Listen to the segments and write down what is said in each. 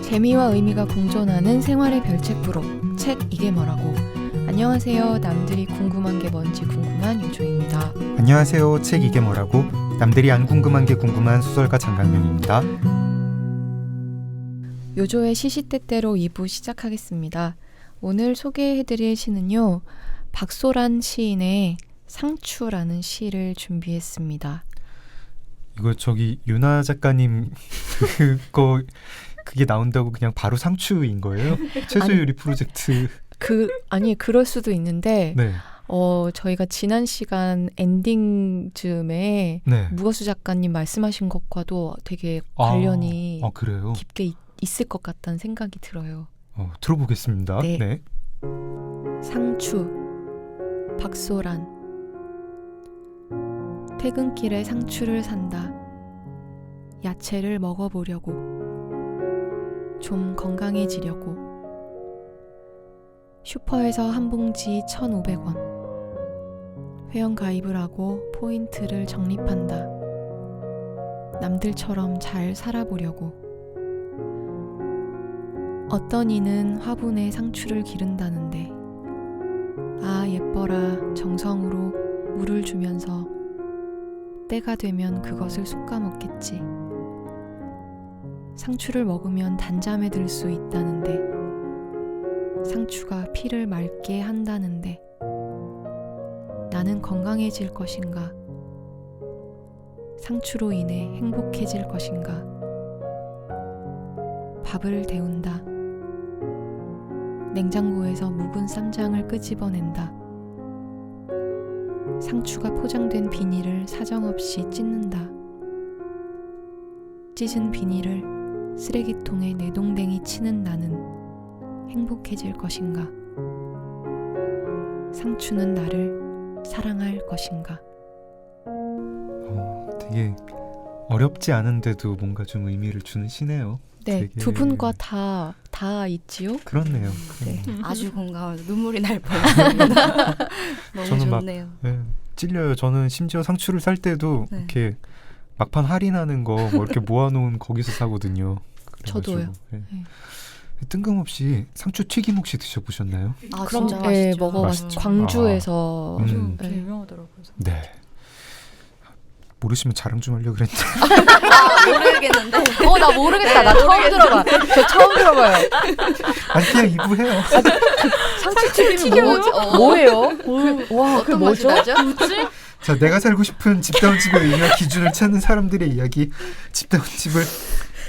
재미와 의미가 공존하는 생활의 별책 부록 책 이게 뭐라고. 안녕하세요. 남들이 궁금한 게 뭔지 궁금한 요조입니다. 안녕하세요. 책 이게 뭐라고. 남들이 안 궁금한 게 궁금한 소설가 장강명입니다. 요조의 시시때때로 2부 시작하겠습니다. 오늘 소개해드릴 시는요, 박소란 시인의 상추라는 시를 준비했습니다. 이거 저기 유나 작가님 그게 나온다고 그냥 바로 상추인 거예요? 채소 요리 프로젝트. 아니 그럴 수도 있는데 네. 저희가 지난 시간 엔딩 즈음에 네. 무거수 작가님 말씀하신 것과도 되게 관련이 그래요? 깊게 있을 것 같다는 생각이 들어요. 들어보겠습니다. 네. 네. 상추, 박소란. 퇴근길에 상추를 산다. 야채를 먹어보려고. 좀 건강해지려고. 슈퍼에서 한 봉지 1,500원. 회원 가입을 하고 포인트를 적립한다. 남들처럼 잘 살아보려고. 어떤 이는 화분에 상추를 기른다는데, 아 예뻐라 정성으로 물을 주면서 때가 되면 그것을 솎아먹겠지. 상추를 먹으면 단잠에 들 수 있다는데, 상추가 피를 맑게 한다는데, 나는 건강해질 것인가? 상추로 인해 행복해질 것인가? 밥을 데운다. 냉장고에서 묵은 쌈장을 끄집어낸다. 상추가 포장된 비닐을 사정없이 찢는다. 찢은 비닐을 쓰레기통에 내동댕이 치는 나는 행복해질 것인가? 상추는 나를 사랑할 것인가? 되게 어렵지 않은데도 뭔가 좀 의미를 주는 시네요. 네, 되게... 두 분과 다 있지요? 그렇네요. 네. 아주 공감하면서 눈물이 날 뻔했습니다. 너무 저는 좋네요. 찔려요. 저는 심지어 상추를 살 때도 네. 이렇게 막판 할인하는 거 뭐 이렇게 모아놓은 거기서 사거든요. 그래가지고, 저도요. 네. 네. 뜬금없이 상추 튀김 혹시 드셔보셨나요? 아, 그럼 진짜 네, 맛있죠. 먹어봤어요. 맛있죠. 광주에서 되게 네. 유명하더라고요. 네. 모르시면 자랑 좀 하려고 그랬는데. 모르겠는데. 나 모르겠다. 나 처음 들어봐. 저 처음 들어봐요. 아니 그냥 2부 해요. 상추튀김이 뭐예요? 와, 그게 어떤 맛이 뭐죠? 나죠? 자, 내가 살고 싶은 집다운집의 의미와 기준을 찾는 사람들의 이야기. 집다운집을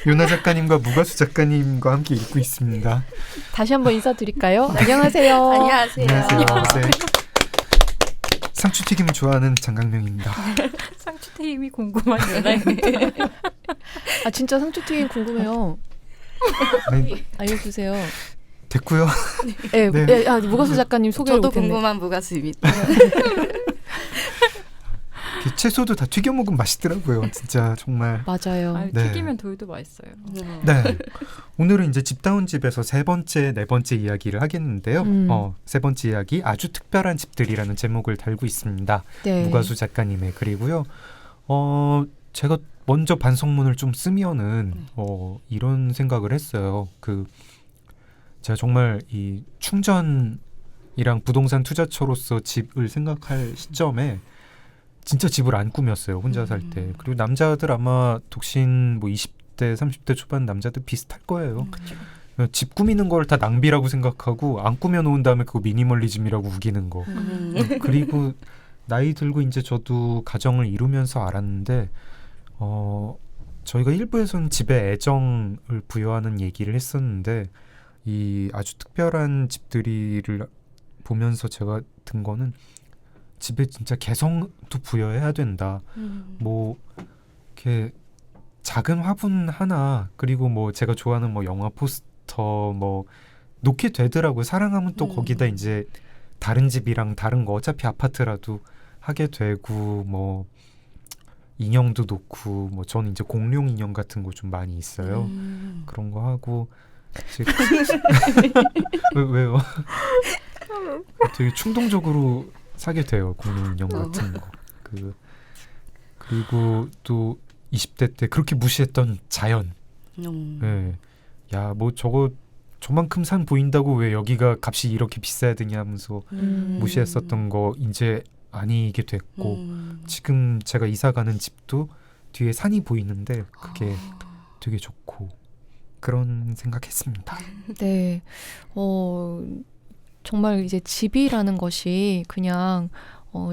요나 작가님과 무가수 작가님과 함께 읽고 있습니다. 다시 한번 인사드릴까요? 안녕하세요. 안녕하세요. 안녕하세요. 네. 상추튀김을 좋아하는 장강명입니다. 상추튀김이 궁금한 연예인인데. 아 진짜 상추튀김 궁금해요. 아니, 알려주세요. 됐고요. 네, 네. 네. 무가수 작가님 소개를 저도 못했네. 궁금한 무가수입니다. 채소도 다 튀겨 먹으면 맛있더라고요. 진짜 정말. 맞아요. 아니, 네. 튀기면 돌도 맛있어요. 네. 오늘은 이제 집다운집에서 네 번째 이야기를 하겠는데요. 세 번째 이야기 아주 특별한 집들이라는 제목을 달고 있습니다. 네. 무가수 작가님의 글이고요. 제가 먼저 반성문을 좀 쓰면은 이런 생각을 했어요. 제가 정말 이 충전이랑 부동산 투자처로서 집을 생각할 시점에 진짜 집을 안 꾸몄어요. 혼자 살 때. 그리고 남자들 아마 독신 20대, 30대 초반 남자들 비슷할 거예요. 집 꾸미는 걸 다 낭비라고 생각하고 안 꾸며놓은 다음에 그거 미니멀리즘이라고 우기는 거. 그리고 나이 들고 이제 저도 가정을 이루면서 알았는데 저희가 일부에서는 집에 애정을 부여하는 얘기를 했었는데 이 아주 특별한 집들이를 보면서 제가 든 거는 집에 진짜 개성도 부여해야 된다. 뭐 이렇게 작은 화분 하나 그리고 제가 좋아하는 영화 포스터 놓게 되더라고요. 사랑하면 또 거기다 이제 다른 집이랑 다른 거 어차피 아파트라도 하게 되고 인형도 놓고 저는 이제 공룡 인형 같은 거 좀 많이 있어요. 그런 거 하고 왜요? 되게 충동적으로 사게 돼요. 공룡 인형 같은 거. 그리고 또 20대 때 그렇게 무시했던 자연. 네. 야, 뭐 저만큼 산 보인다고 왜 여기가 값이 이렇게 비싸야 되냐 하면서 무시했었던 거 이제 아니게 됐고 지금 제가 이사 가는 집도 뒤에 산이 보이는데 그게 되게 좋고 그런 생각했습니다. 네. 정말 이제 집이라는 것이 그냥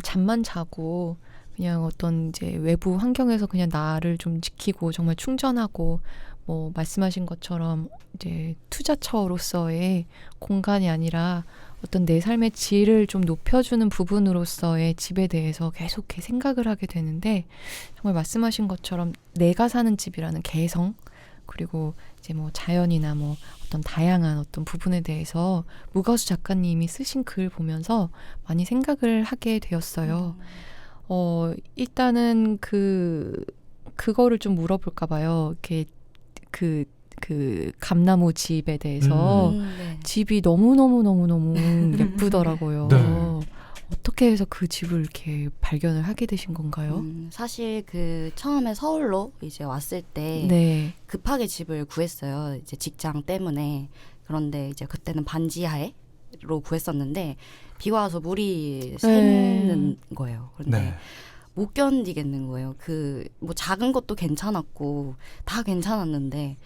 잠만 자고 그냥 어떤 이제 외부 환경에서 그냥 나를 좀 지키고 정말 충전하고 뭐 말씀하신 것처럼 이제 투자처로서의 공간이 아니라 어떤 내 삶의 질을 좀 높여주는 부분으로서의 집에 대해서 계속 이렇게 생각을 하게 되는데 정말 말씀하신 것처럼 내가 사는 집이라는 개성 그리고 이제 뭐 자연이나 뭐 어떤 다양한 어떤 부분에 대해서 무가수 작가님이 쓰신 글 보면서 많이 생각을 하게 되었어요. 일단은 그거를 좀 물어볼까 봐요. 이렇게 그 감나무 집에 대해서 네. 집이 너무 예쁘더라고요. 네. 어떻게 해서 그 집을 이렇게 발견을 하게 되신 건가요? 사실 그 처음에 서울로 이제 왔을 때 네. 급하게 집을 구했어요. 이제 직장 때문에. 그런데 이제 그때는 반지하로 구했었는데 비가 와서 물이 새는 거예요. 그런데 네. 못 견디겠는 거예요. 그 뭐 작은 것도 괜찮았고 다 괜찮았는데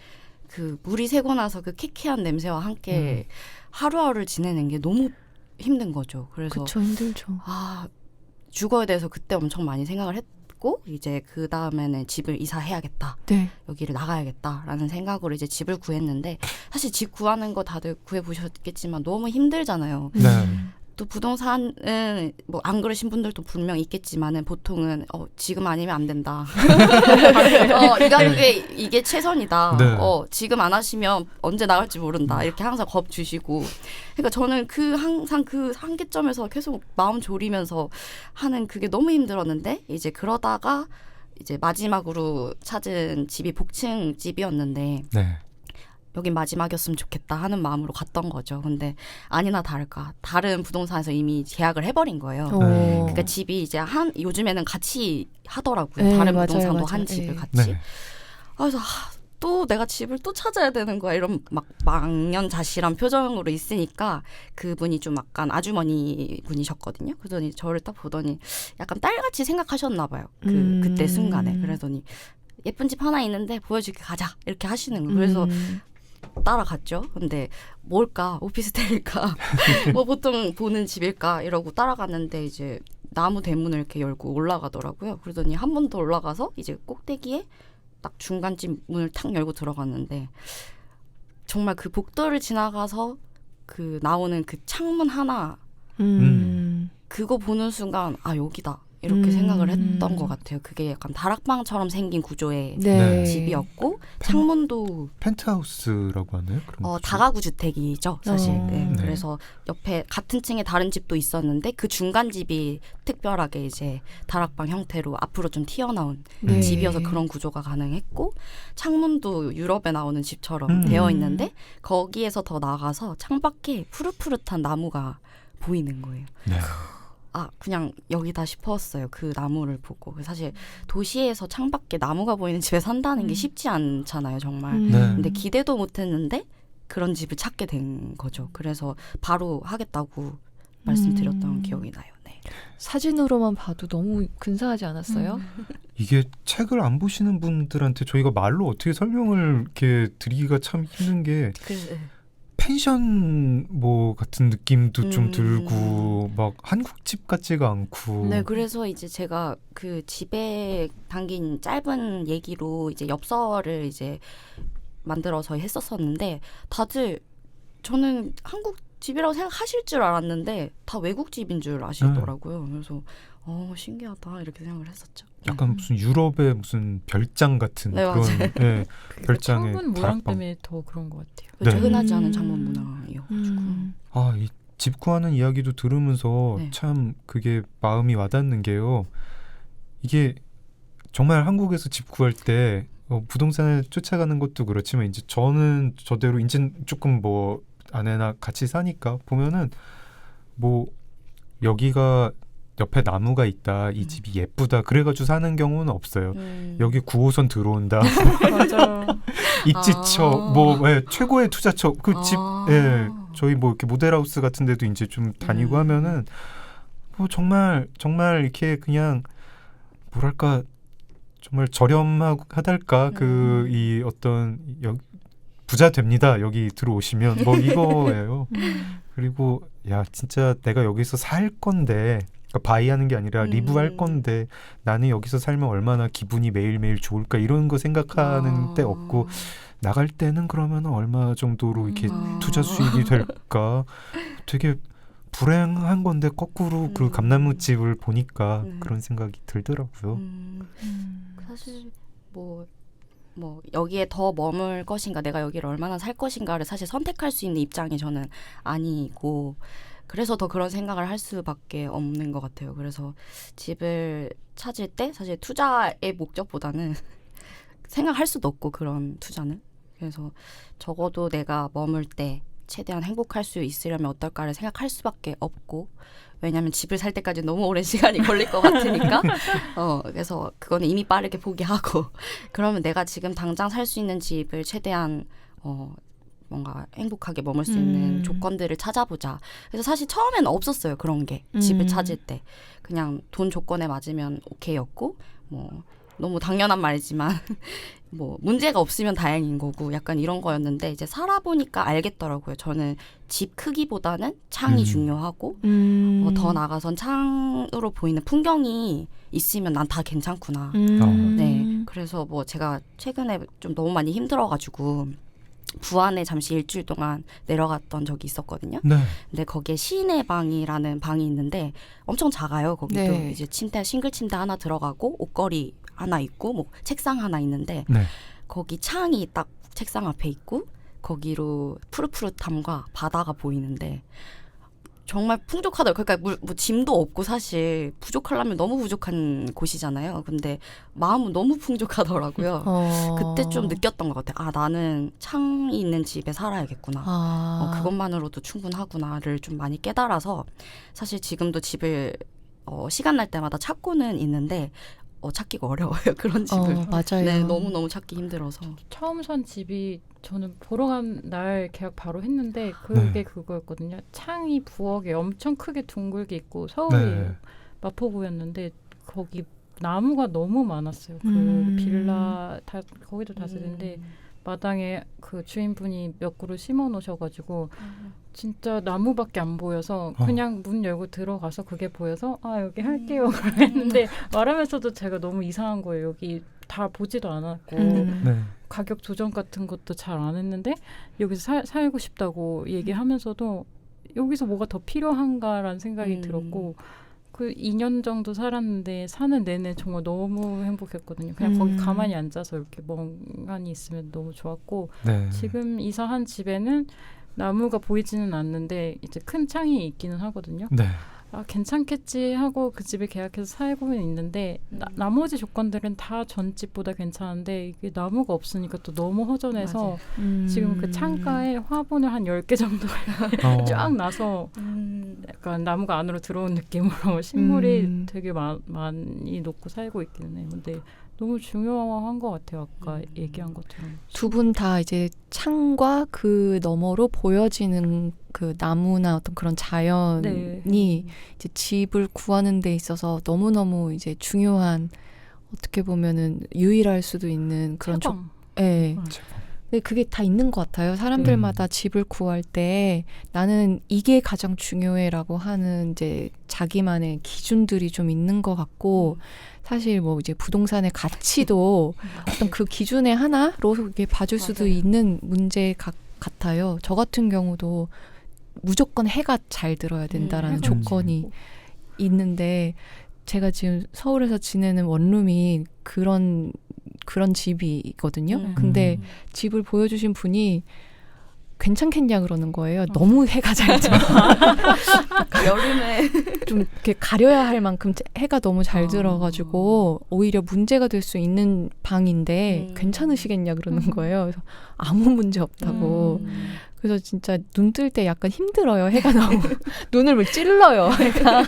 그 물이 새고 나서 그 키키한 냄새와 함께 하루하루를 지내는 게 너무 힘든 거죠. 그래서 그쵸, 힘들죠. 주거에 대해서 그때 엄청 많이 생각을 했고 이제 그 다음에는 집을 이사해야겠다. 네. 여기를 나가야겠다라는 생각으로 이제 집을 구했는데 사실 집 구하는 거 다들 구해보셨겠지만 너무 힘들잖아요. 네. 또 부동산은 뭐 안 그러신 분들도 분명 있겠지만은 보통은 지금 아니면 안 된다. 이 가격에 이게 최선이다. 네. 지금 안 하시면 언제 나갈지 모른다. 이렇게 항상 겁 주시고. 그러니까 저는 항상 그 한계점에서 계속 마음 졸이면서 하는 그게 너무 힘들었는데 이제 그러다가 이제 마지막으로 찾은 집이 복층 집이었는데 네. 여긴 마지막이었으면 좋겠다 하는 마음으로 갔던 거죠. 근데 아니나 다를까 다른 부동산에서 이미 계약을 해버린 거예요. 그러니까 집이 이제 요즘에는 같이 하더라고요. 네, 다른 맞아요, 부동산도 맞아요. 한 집을 네. 같이. 네. 그래서 또 내가 집을 또 찾아야 되는 거야. 이런 막 망연자실한 표정으로 있으니까 그분이 좀 약간 아주머니 분이셨거든요. 그러더니 저를 딱 보더니 약간 딸같이 생각하셨나 봐요. 그때 순간에. 그러더니 예쁜 집 하나 있는데 보여줄게 가자 이렇게 하시는 거예요. 그래서 따라갔죠. 근데 뭘까? 오피스텔일까? 뭐 보통 보는 집일까? 이러고 따라갔는데 이제 나무 대문을 이렇게 열고 올라가더라고요. 그러더니 한 번 더 올라가서 이제 꼭대기에 딱 중간집 문을 탁 열고 들어갔는데 정말 그 복도를 지나가서 그 나오는 그 창문 하나 그거 보는 순간 여기다 이렇게 생각을 했던 것 같아요. 그게 약간 다락방처럼 생긴 구조의 네. 집이었고 창문도 펜트하우스라고 하나요? 그런 거죠? 다가구 주택이죠 사실. 네. 네. 그래서 옆에 같은 층에 다른 집도 있었는데 그 중간 집이 특별하게 이제 다락방 형태로 앞으로 좀 튀어나온 네. 집이어서 그런 구조가 가능했고 창문도 유럽에 나오는 집처럼 되어 있는데 거기에서 더 나가서 창밖에 푸릇푸릇한 나무가 보이는 거예요. 네. 그냥 여기다 싶었어요. 그 나무를 보고. 사실 도시에서 창밖에 나무가 보이는 집에 산다는 게 쉽지 않잖아요, 정말. 네. 근데 기대도 못했는데 그런 집을 찾게 된 거죠. 그래서 바로 하겠다고 말씀드렸던 기억이 나요. 네. 사진으로만 봐도 너무 근사하지 않았어요? 이게 책을 안 보시는 분들한테 저희가 말로 어떻게 설명을 이렇게 드리기가 참 힘든 게 펜션 뭐 같은 느낌도 좀 들고 막 한국집 같지가 않고. 네, 그래서 이제 제가 그 집에 담긴 짧은 얘기로 이제 엽서를 이제 만들어서 했었었는데 다들 저는 한국 집이라고 생각하실 줄 알았는데 다 외국 집인 줄 아시더라고요. 그래서 신기하다 이렇게 생각을 했었죠. 약간 무슨 유럽의 무슨 별장 같은 네, 그런 맞아요. 네, 별장의 창문 모양 다락방. 때문에 더 그런 것 같아요. 그렇죠. 네. 흔하지 않은 창문 문화이어가지고. 이 집 구하는 이야기도 들으면서 네. 참 그게 마음이 와닿는 게요. 이게 정말 한국에서 집 구할 때 부동산을 쫓아가는 것도 그렇지만 이제 저는 저대로 이제 조금 뭐 아내나 같이 사니까 보면은 뭐 여기가 옆에 나무가 있다, 이 집이 예쁘다 그래가지고 사는 경우는 없어요. 여기 9호선 들어온다. 맞아. 입지처 뭐 최고의 투자처 그 집 저희 뭐 이렇게 모델하우스 같은 데도 이제 좀 다니고 하면은 뭐 정말 이렇게 그냥 뭐랄까 정말 저렴하달까 그 이 어떤 부자 됩니다. 여기 들어오시면 뭐 이거예요. 그리고 야 진짜 내가 여기서 살 건데 그러니까 바이하는 게 아니라 리브할 건데 나는 여기서 살면 얼마나 기분이 매일매일 좋을까 이런 거 생각하는 때 없고 나갈 때는 그러면 얼마 정도로 이렇게 투자 수익이 될까 되게 불행한 건데 거꾸로 그 감나무집을 보니까 그런 생각이 들더라고요. 사실 뭐 여기에 더 머물 것인가 내가 여기를 얼마나 살 것인가를 사실 선택할 수 있는 입장이 저는 아니고 그래서 더 그런 생각을 할 수밖에 없는 것 같아요. 그래서 집을 찾을 때 사실 투자의 목적보다는 생각할 수도 없고 그런 투자는 그래서 적어도 내가 머물 때 최대한 행복할 수 있으려면 어떨까를 생각할 수밖에 없고 왜냐하면 집을 살 때까지 너무 오랜 시간이 걸릴 것 같으니까 그래서 그거는 이미 빠르게 포기하고 그러면 내가 지금 당장 살 수 있는 집을 최대한 뭔가 행복하게 머물 수 있는 조건들을 찾아보자. 그래서 사실 처음에는 없었어요. 그런 게 집을 찾을 때 그냥 돈 조건에 맞으면 오케이였고 뭐 너무 당연한 말이지만 뭐 문제가 없으면 다행인 거고 약간 이런 거였는데 이제 살아보니까 알겠더라고요. 저는 집 크기보다는 창이 중요하고 더 나아가선 창으로 보이는 풍경이 있으면 난 다 괜찮구나. 네, 그래서 뭐 제가 최근에 좀 너무 많이 힘들어가지고 부안에 잠시 일주일 동안 내려갔던 적이 있었거든요. 네. 근데 거기에 시인의 방이라는 방이 있는데 엄청 작아요. 거기도 네. 이제 침대 싱글 침대 하나 들어가고 옷걸이 하나 있고 뭐 책상 하나 있는데 네. 거기 창이 딱 책상 앞에 있고 거기로 푸릇푸릇함과 바다가 보이는데 정말 풍족하더라고요. 그러니까 뭐 짐도 없고 사실 부족하려면 너무 부족한 곳이잖아요. 근데 마음은 너무 풍족하더라고요. 그때 좀 느꼈던 것 같아요. 아 나는 창이 있는 집에 살아야겠구나. 그것만으로도 충분하구나를 좀 많이 깨달아서 사실 지금도 집을 시간 날 때마다 찾고는 있는데 찾기가 어려워요. 그런 집을. 맞아요. 네, 너무너무 찾기 힘들어서. 처음 산 집이 저는 보러 간 날 계약 바로 했는데 그게 네. 그거였거든요. 창이 부엌에 엄청 크게 둥글게 있고 서울이에요. 네. 마포구였는데 거기 나무가 너무 많았어요. 그 빌라 거기도 다세대인데 마당에 그 주인분이 몇 그루 심어 놓으셔가지고 진짜 나무밖에 안 보여서 그냥 문 열고 들어가서 그게 보여서 아 여기 할게요 그랬는데 말하면서도 제가 너무 이상한 거예요. 여기 다 보지도 않았고 네. 가격 조정 같은 것도 잘 안 했는데 여기서 살고 싶다고 얘기하면서도 여기서 뭐가 더 필요한가라는 생각이 들었고 그 2년 정도 살았는데 사는 내내 정말 너무 행복했거든요. 그냥 거기 가만히 앉아서 이렇게 멍하니 있으면 너무 좋았고 네. 지금 이사한 집에는 나무가 보이지는 않는데 이제 큰 창이 있기는 하거든요. 네. 아 괜찮겠지 하고 그 집에 계약해서 살고는 있는데 나머지 조건들은 다 전 집보다 괜찮은데 이게 나무가 없으니까 또 너무 허전해서 지금 그 창가에 화분을 한 10개 정도 쫙 나서 약간 나무가 안으로 들어온 느낌으로 식물이 되게 많이 놓고 살고 있기는 해요. 근데 너무 중요한 것 같아요. 아까 얘기한 것처럼. 두 분 다 이제 창과 그 너머로 보여지는 그 나무나 어떤 그런 자연이 네. 이제 집을 구하는 데 있어서 너무너무 이제 중요한 어떻게 보면은 유일할 수도 있는 그런 채광. 네. 근데 그게 다 있는 것 같아요. 사람들마다 집을 구할 때 나는 이게 가장 중요해라고 하는 이제 자기만의 기준들이 좀 있는 것 같고 사실 뭐 이제 부동산의 가치도 어떤 그 기준의 하나로 이렇게 봐줄 수도 있는 문제 같아요. 저 같은 경우도 무조건 해가 잘 들어야 된다라는 조건이 있는데 제가 지금 서울에서 지내는 원룸이 그런 집이거든요. 근데 집을 보여주신 분이 괜찮겠냐 그러는 거예요. 너무 해가 잘 들어. 여름에 좀 이렇게 가려야 할 만큼 해가 너무 잘 들어가지고 오히려 문제가 될 수 있는 방인데 괜찮으시겠냐 그러는 거예요. 그래서 아무 문제 없다고. 그래서 진짜 눈 뜰 때 약간 힘들어요. 해가 너무 눈을 막 찔러요. 해가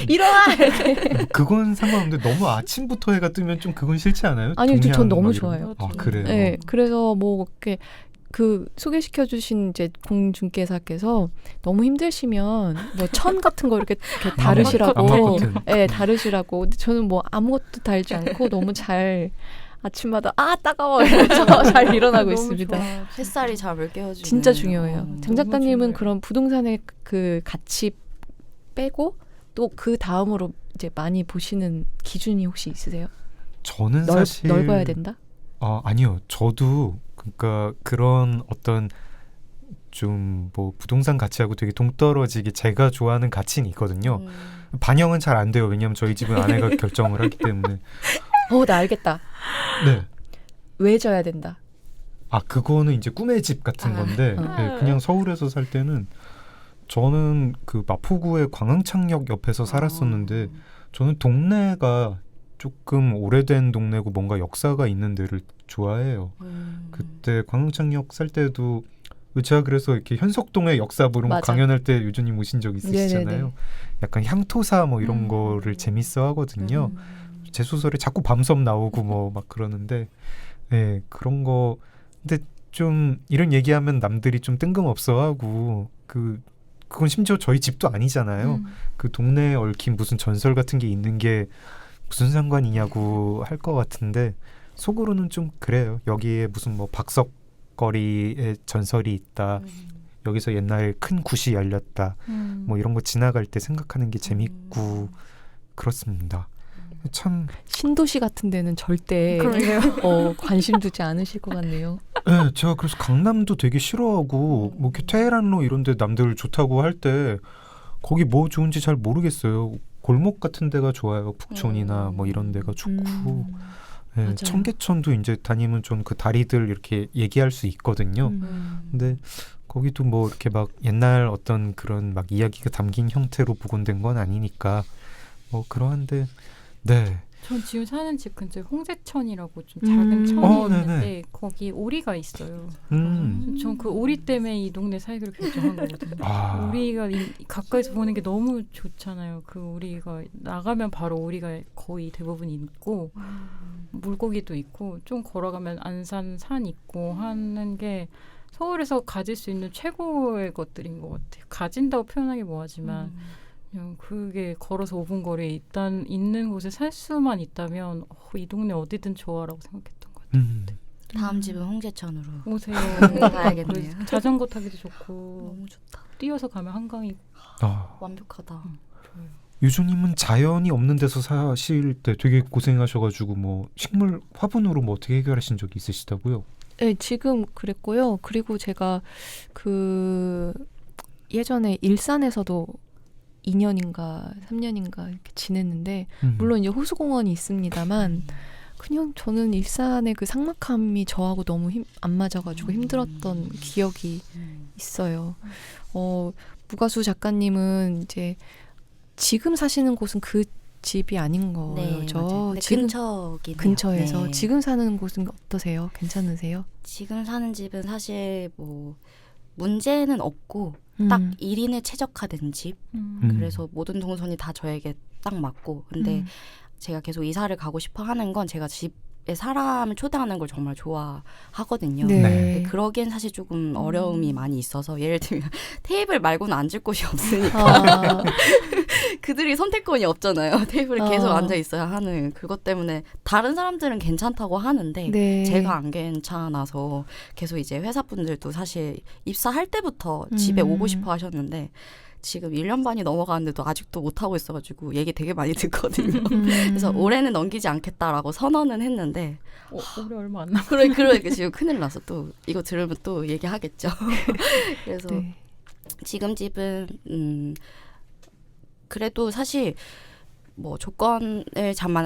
일어나 이렇게. 그건 상관없는데 너무 아침부터 해가 뜨면 좀 그건 싫지 않아요? 아니요, 전 동양 너무 막 이런 좋아요. 거. 아 그래요? 네, 그래서 뭐 이렇게 그 소개시켜주신 이제 공중개사께서 너무 힘드시면 뭐 천 같은 거 이렇게 다르시라고, 암막 네, 다르시라고. 근데 저는 뭐 아무것도 달지 않고 너무 잘 아침마다 따가워 이러면서 잘 일어나고 너무 있습니다. 좋아. 햇살이 잠을 깨워주는. 진짜 중요해요. 장 너무 작가님은 중요해요. 그런 부동산의 그 가치 빼고 또 그 다음으로 이제 많이 보시는 기준이 혹시 있으세요? 저는 사실 넓어야 된다? 아니요. 저도 그러니까 그런 어떤 좀 뭐 부동산 가치하고 되게 동떨어지게 제가 좋아하는 가치는 있거든요. 반영은 잘 안 돼요. 왜냐하면 저희 집은 아내가 결정을 하기 때문에. 나 알겠다. 네. 왜 져야 된다? 그거는 이제 꿈의 집 같은 건데 네, 그냥 서울에서 살 때는 저는 그 마포구의 광흥창역 옆에서 살았었는데 저는 동네가 조금 오래된 동네고 뭔가 역사가 있는 데를 좋아해요. 그때 광흥창역 살 때도 제가 그래서 이렇게 현석동의 역사 부르고 맞아. 강연할 때 유주님 오신 적 있으시잖아요. 네네네. 약간 향토사 뭐 이런 거를 재밌어 하거든요. 제 소설에 자꾸 밤섬 나오고 뭐 막 그러는데 네, 그런 거 근데 좀 이런 얘기하면 남들이 좀 뜬금없어하고 그건 심지어 저희 집도 아니잖아요. 그 동네에 얽힌 무슨 전설 같은 게 있는 게 무슨 상관이냐고 할 것 같은데 속으로는 좀 그래요. 여기에 무슨 뭐 박석거리의 전설이 있다. 여기서 옛날에 큰 굿이 열렸다. 뭐 이런 거 지나갈 때 생각하는 게 재밌고 그렇습니다. 참 신도시 같은 데는 절대 그러게요. 관심 두지 않으실 것 같네요. 네, 제가 그래서 강남도 되게 싫어하고 뭐 이렇게 테헤란로 이런 데 남들 좋다고 할 때 거기 뭐 좋은지 잘 모르겠어요. 골목 같은 데가 좋아요. 북촌이나 뭐 이런 데가 좋고 네, 맞아요. 청계천도 이제 다니면 좀 그 다리들 이렇게 얘기할 수 있거든요. 근데 거기도 뭐 이렇게 막 옛날 어떤 그런 막 이야기가 담긴 형태로 복원된 건 아니니까 뭐 그러한데 네. 전 지금 사는 집 근처에 홍제천이라고 좀 작은 천이 네네. 있는데 거기 오리가 있어요. 전 그 오리 때문에 이 동네 살기로 결정한 거거든요. 오리가 가까이서 보는 게 너무 좋잖아요. 그 오리가 나가면 바로 오리가 거의 대부분 있고 물고기도 있고 좀 걸어가면 안산 산 있고 하는 게 서울에서 가질 수 있는 최고의 것들인 것 같아요. 가진다고 표현하기 뭐하지만 그냥 그게 걸어서 5분 거리에 일단 있는 곳에 살 수만 있다면 이 동네 어디든 좋아라고 생각했던 것 같아요. 다음 집은 홍제천으로 오세요. 가야겠네요. 자전거 타기도 좋고 너무 좋다. 뛰어서 가면 한강이고 완벽하다. 좋아요. 유주님은 자연이 없는 데서 사실 때 되게 고생하셔가지고 뭐 식물 화분으로 뭐 어떻게 해결하신 적이 있으시다고요? 네, 지금 그랬고요. 그리고 제가 그 예전에 일산에서도 2년인가 3년인가 이렇게 지냈는데 물론 이제 호수공원이 있습니다만 그냥 저는 일산의 그 삭막함이 저하고 너무 안 맞아가지고 힘들었던 기억이 있어요. 무가수 작가님은 이제 지금 사시는 곳은 그 집이 아닌 거죠. 네, 맞아요. 지금 근처긴 해요. 근처에서 네. 지금 사는 곳은 어떠세요? 괜찮으세요? 지금 사는 집은 사실 뭐 문제는 없고 딱 1인에 최적화된 집. 그래서 모든 동선이 다 저에게 딱 맞고. 근데 제가 계속 이사를 가고 싶어 하는 건 제가 집에 사람을 초대하는 걸 정말 좋아하거든요. 네. 근데 그러기엔 사실 조금 어려움이 많이 있어서 예를 들면 테이블 말고는 앉을 곳이 없으니까 그들이 선택권이 없잖아요. 테이블에 계속 앉아 있어야 하는 그것 때문에 다른 사람들은 괜찮다고 하는데 네. 제가 안 괜찮아서 계속 이제 회사분들도 사실 입사할 때부터 집에 오고 싶어 하셨는데 지금 1년 반이 넘어가는데도 아직도 못하고 있어가지고 얘기 되게 많이 듣거든요. 그래서 올해는 넘기지 않겠다라고 선언은 했는데 올해 얼마 안 남았어요. 그러니까 지금 큰일 나서 또 이거 들으면 또 얘기하겠죠. 그래서 네. 지금 지금 집은 그래도 사실 뭐 조건을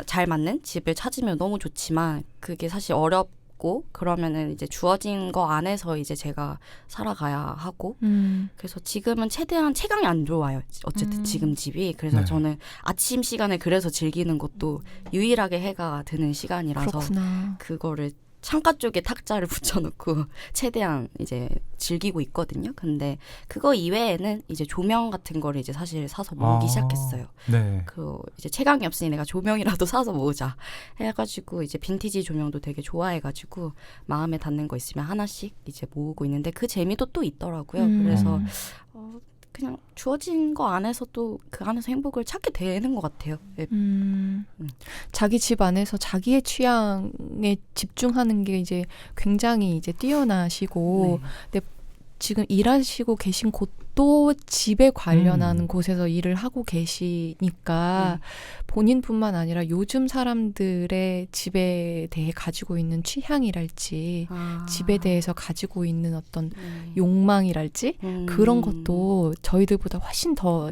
잘 맞는 집을 찾으면 너무 좋지만 그게 사실 어렵고 그러면은 이제 주어진 거 안에서 이제 제가 살아가야 하고 그래서 지금은 최대한 체감이 안 좋아요. 어쨌든 지금 집이 그래서 네. 저는 아침 시간에 그래서 즐기는 것도 유일하게 해가 드는 시간이라서 그렇구나. 그거를 창가 쪽에 탁자를 붙여놓고 최대한 이제 즐기고 있거든요. 근데 그거 이외에는 이제 조명 같은 거를 이제 사실 사서 모으기 시작했어요. 네. 그 이제 채광이 없으니 내가 조명이라도 사서 모으자 해가지고 이제 빈티지 조명도 되게 좋아해가지고 마음에 닿는 거 있으면 하나씩 이제 모으고 있는데 그 재미도 또 있더라고요. 그래서 그냥 주어진 거 안에서 또 그 안에서 행복을 찾게 되는 것 같아요. 네. 자기 집 안에서 자기의 취향에 집중하는 게 이제 굉장히 이제 뛰어나시고, 네. 근데 지금 일하시고 계신 곳도 집에 관련한 곳에서 일을 하고 계시니까 본인뿐만 아니라 요즘 사람들의 집에 대해 가지고 있는 취향이랄지 집에 대해서 가지고 있는 어떤 욕망이랄지 그런 것도 저희들보다 훨씬 더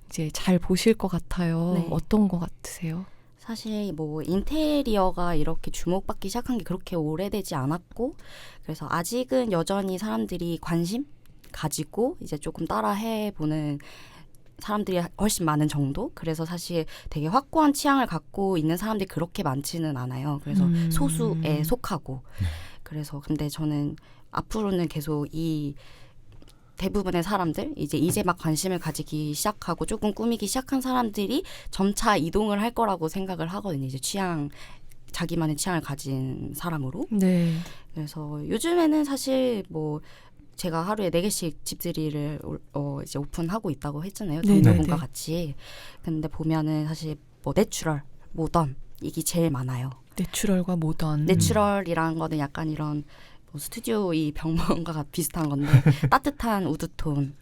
이제 잘 보실 것 같아요. 네. 어떤 것 같으세요? 사실 뭐 인테리어가 이렇게 주목받기 시작한 게 그렇게 오래되지 않았고 그래서 아직은 여전히 사람들이 관심 가지고 이제 조금 따라해 보는 사람들이 훨씬 많은 정도. 그래서 사실 되게 확고한 취향을 갖고 있는 사람들이 그렇게 많지는 않아요. 그래서 소수에 속하고. 그래서 근데 저는 앞으로는 계속 이 대부분의 사람들 이제 막 관심을 가지기 시작하고 조금 꾸미기 시작한 사람들이 점차 이동을 할 거라고 생각을 하거든요. 이제 자기만의 취향을 가진 사람으로. 네. 그래서 요즘에는 사실 뭐 제가 하루에 4개씩 집들이를 이제 오픈하고 있다고 했잖아요. 네, 동료분과 네. 같이. 근데 보면은 사실 뭐 내추럴, 모던 이게 제일 많아요. 내추럴과 모던. 내추럴이라는 거는 약간 이런 뭐 스튜디오 이 벽면과 비슷한 건데 따뜻한 우드톤,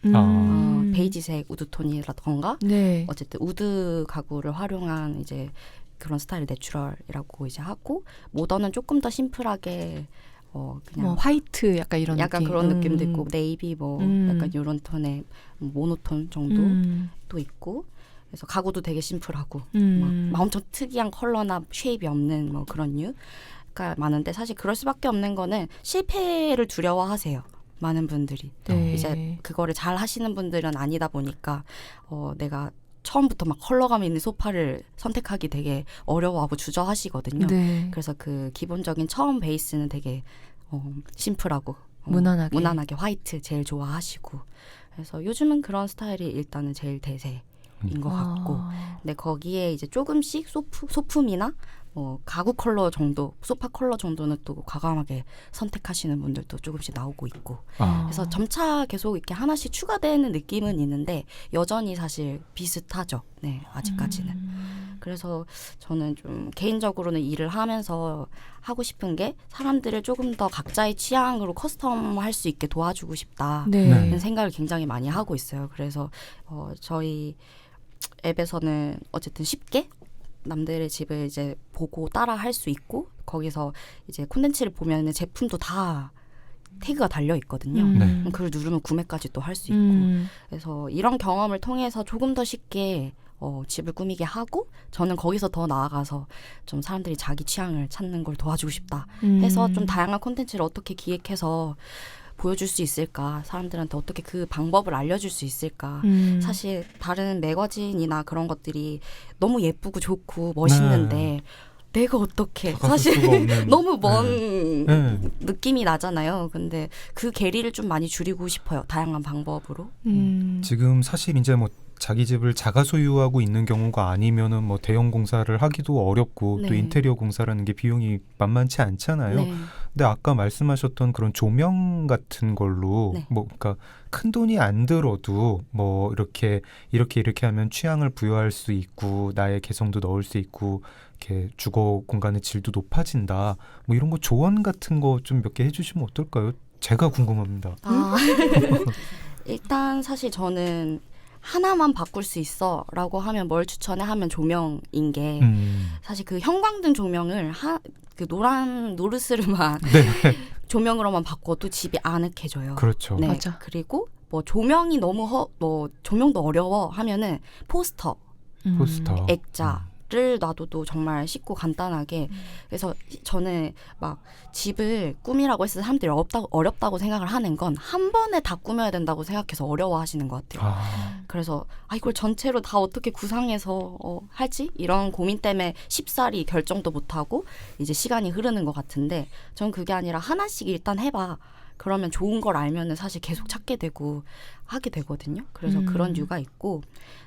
베이지색 우드톤이라던가 네. 어쨌든 우드 가구를 활용한 이제 그런 스타일 내추럴이라고 이제 하고 모던은 조금 더 심플하게 그냥 뭐 화이트 약간 이런 약간 느낌. 그런 느낌도 있고 네이비 뭐 약간 이런 톤의 모노톤 정도도 있고 그래서 가구도 되게 심플하고 막 엄청 특이한 컬러나 쉐입이 없는 뭐 그런 류가 많은데 사실 그럴 수밖에 없는 거는 실패를 두려워하세요. 많은 분들이 네. 이제 그거를 잘 하시는 분들은 아니다 보니까 내가 처음부터 막 컬러감 있는 소파를 선택하기 되게 어려워하고 주저하시거든요. 네. 그래서 그 기본적인 처음 베이스는 되게 심플하고 무난하게 화이트 제일 좋아하시고 그래서 요즘은 그런 스타일이 일단은 제일 대세인 것 같고 근데 거기에 이제 조금씩 소품이나 가구 컬러 정도 소파 컬러 정도는 또 과감하게 선택하시는 분들도 조금씩 나오고 있고 그래서 점차 계속 이렇게 하나씩 추가되는 느낌은 있는데 여전히 사실 비슷하죠. 네, 아직까지는. 그래서 저는 좀 개인적으로는 일을 하면서 하고 싶은 게 사람들을 조금 더 각자의 취향으로 커스텀할 수 있게 도와주고 싶다는 네. 생각을 굉장히 많이 하고 있어요. 그래서 저희 앱에서는 어쨌든 쉽게 남들의 집을 이제 보고 따라 할 수 있고 거기서 이제 콘텐츠를 보면은 제품도 다 태그가 달려 있거든요. 네. 그걸 누르면 구매까지 또 할 수 있고 그래서 이런 경험을 통해서 조금 더 쉽게 집을 꾸미게 하고 저는 거기서 더 나아가서 좀 사람들이 자기 취향을 찾는 걸 도와주고 싶다 해서 좀 다양한 콘텐츠를 어떻게 기획해서 보여줄 수 있을까 사람들한테 어떻게 그 방법을 알려줄 수 있을까 사실 다른 매거진이나 그런 것들이 너무 예쁘고 좋고 멋있는데 내가 어떻게 사실 너무 먼 느낌이 나잖아요. 근데 그 괴리를 좀 많이 줄이고 싶어요. 다양한 방법으로. 지금 사실 이제 뭐 자기 집을 자가 소유하고 있는 경우가 아니면은 뭐 대형 공사를 하기도 어렵고 네. 또 인테리어 공사라는 게 비용이 만만치 않잖아요. 네. 근데 아까 말씀하셨던 그런 조명 같은 걸로 네. 뭐 그러니까 큰 돈이 안 들어도 뭐 이렇게 하면 취향을 부여할 수 있고 나의 개성도 넣을 수 있고 이렇게 주거 공간의 질도 높아진다. 뭐 이런 거 조언 같은 거 좀 몇 개 해주시면 어떨까요? 제가 궁금합니다. 일단 사실 저는 하나만 바꿀 수 있어 라고 하면 뭘 추천해 하면 조명인 게 사실 그 형광등 조명을 그 노란 노르스름한 조명으로만 바꿔도 집이 아늑해져요. 그렇죠. 네. 맞아. 그리고 뭐 조명이 너무 조명도 어려워 하면은 포스터, 포스터. 액자 놔둬도 정말 쉽고 간단하게 그래서 저는 막 집을 꾸미라고 했을 때 사람들이 어렵다고 생각을 하는 건 한 번에 다 꾸며야 된다고 생각해서 어려워하시는 것 같아요. 그래서 이걸 전체로 다 어떻게 구상해서 하지? 이런 고민 때문에 쉽사리 결정도 못하고 이제 시간이 흐르는 것 같은데 전 그게 아니라 하나씩 일단 해봐. 그러면 좋은 걸 알면은 사실 계속 찾게 되고 하게 되거든요. 그래서 그런 이유가 있고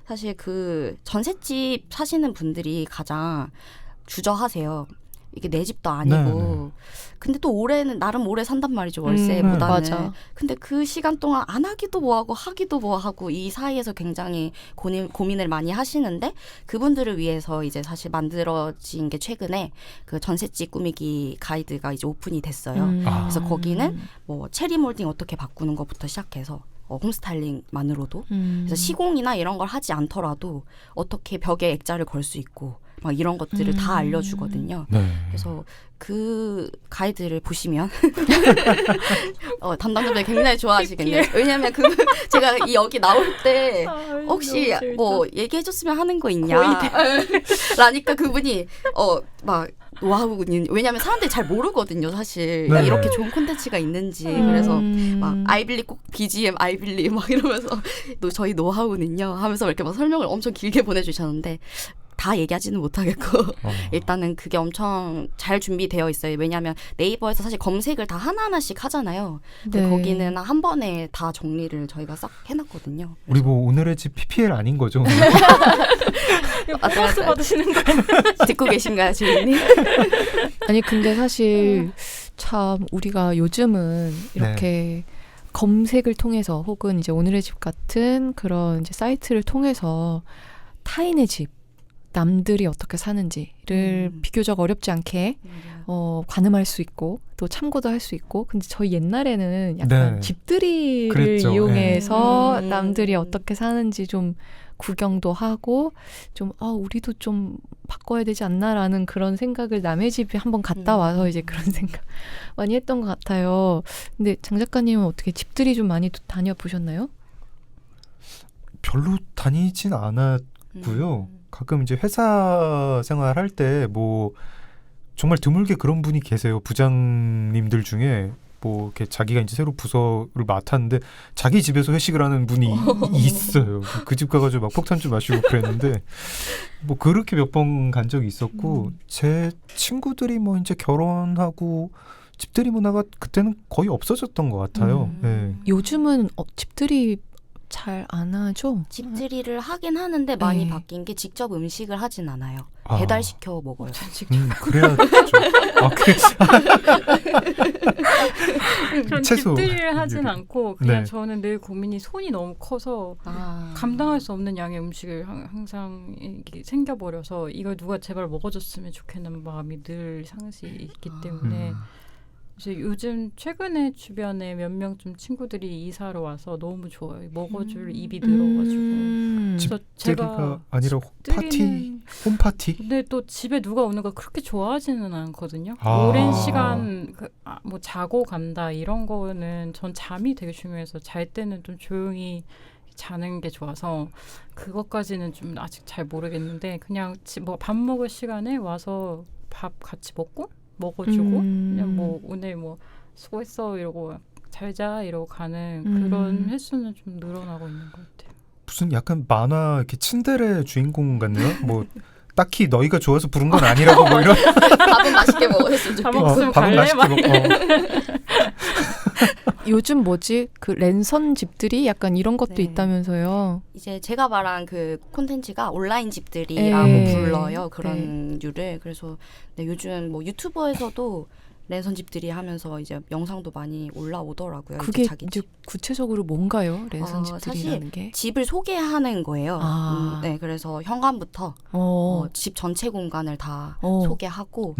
사실 그 전셋집 사시는 분들이 가장 주저하세요. 이게 내 집도 아니고 네네. 근데 또 올해는 나름 오래 산단 말이죠. 월세보다는. 맞아. 근데 그 시간 동안 안 하기도 뭐하고 하기도 뭐하고 이 사이에서 굉장히 고민을 많이 하시는데 그분들을 위해서 이제 사실 만들어진 게 최근에 그 전셋집 꾸미기 가이드가 이제 오픈이 됐어요. 그래서 거기는 뭐 체리 몰딩 어떻게 바꾸는 것부터 시작해서 홈스타일링만으로도 그래서 시공이나 이런 걸 하지 않더라도 어떻게 벽에 액자를 걸 수 있고 막 이런 것들을 다 알려주거든요. 네. 그래서 그 가이드를 보시면 담당자분들 굉장히 좋아하시겠네요. 왜냐하면 제가 여기 나올 때 혹시 뭐 얘기해줬으면 하는 거 있냐 라니까 그분이 막 와우 왜냐하면 사람들이 잘 모르거든요. 사실 네. 이렇게 좋은 콘텐츠가 있는지 그래서 막 아이빌리 꼭 BGM 아이빌리 막 이러면서 저희 노하우는요 하면서 이렇게 막 설명을 엄청 길게 보내주셨는데 다 얘기하지는 못하겠고 일단은 그게 엄청 잘 준비되어 있어요. 왜냐하면 네이버에서 사실 검색을 다 하나하나씩 하잖아요. 근데 네. 거기는 한 번에 다 정리를 저희가 싹 해놨거든요. 우리 뭐 오늘의 집 PPL 아닌 거죠? 보너스 받으시는 거예요? 듣고 계신가요, 주인님? 아니 근데 사실 참 우리가 요즘은 이렇게 검색을 통해서 혹은 이제 오늘의 집 같은 그런 이제 사이트를 통해서 타인의 집 남들이 어떻게 사는지를 비교적 어렵지 않게 관음할 수 있고 또 참고도 할 수 있고 근데 저희 옛날에는 약간 네. 집들이를 그랬죠. 이용해서 남들이 어떻게 사는지 좀 구경도 하고 좀 우리도 좀 바꿔야 되지 않나라는 그런 생각을 남의 집에 한번 갔다 와서 이제 그런 생각 많이 했던 것 같아요. 근데 장 작가님은 어떻게 집들이 좀 많이 다녀보셨나요? 별로 다니진 않았고요. 가끔 이제 회사 생활할 때 뭐 정말 드물게 그런 분이 계세요. 부장님들 중에 뭐 이렇게 자기가 이제 새로 부서를 맡았는데 자기 집에서 회식을 하는 분이 있어요. 그 집 가가지고 막 폭탄주 마시고 그랬는데 뭐 그렇게 몇 번 간 적이 있었고 제 친구들이 뭐 이제 결혼하고 집들이 문화가 그때는 거의 없어졌던 것 같아요. 네. 요즘은 집들이 잘 안 하죠? 집들이를 하긴 하는데 많이 바뀐 게 직접 음식을 하진 않아요. 배달시켜 먹어요. 그래야죠. 전 채소. 집들이를 하진 요리. 않고 그냥 네. 저는 늘 고민이 손이 너무 커서 감당할 수 없는 양의 음식을 항상 이렇게 생겨버려서 이걸 누가 제발 먹어줬으면 좋겠는 마음이 늘 상시 있기 때문에 이제 요즘 최근에 주변에 몇 명 좀 친구들이 이사를 와서 너무 좋아요. 먹어줄 입이 늘어가지고. 그래서 집들이가 아니라 파티, 홈파티? 근데 또 집에 누가 오는 걸 그렇게 좋아하지는 않거든요. 아. 오랜 시간 뭐 자고 간다 이런 거는 전 잠이 되게 중요해서 잘 때는 좀 조용히 자는 게 좋아서 그것까지는 좀 아직 잘 모르겠는데 그냥 뭐 밥 먹을 시간에 와서 밥 같이 먹어주고 그냥 뭐 오늘 뭐 수고했어 이러고 잘자 이러고 가는 그런 횟수는 좀 늘어나고 있는 것 같아요. 무슨 약간 만화 이렇게 츤데레 주인공 같네요. 뭐 딱히 너희가 좋아서 부른 건 아니라고 뭐 이런. 밥은 맛있게 먹었으면 밥 좋겠어. 먹으면 밥은 갈래? 맛있게 먹고. 요즘 뭐지? 그 랜선 집들이 약간 이런 것도 네. 있다면서요. 이제 제가 말한 그 콘텐츠가 온라인 집들이라고 불러요. 그런 류를. 그래서 요즘 뭐 유튜버에서도 랜선 집들이 하면서 이제 영상도 많이 올라오더라고요. 그게 자기 이제 집. 구체적으로 뭔가요? 랜선 집들이라는 사실 게? 집을 소개하는 거예요. 네, 그래서 현관부터 집 전체 공간을 다 소개하고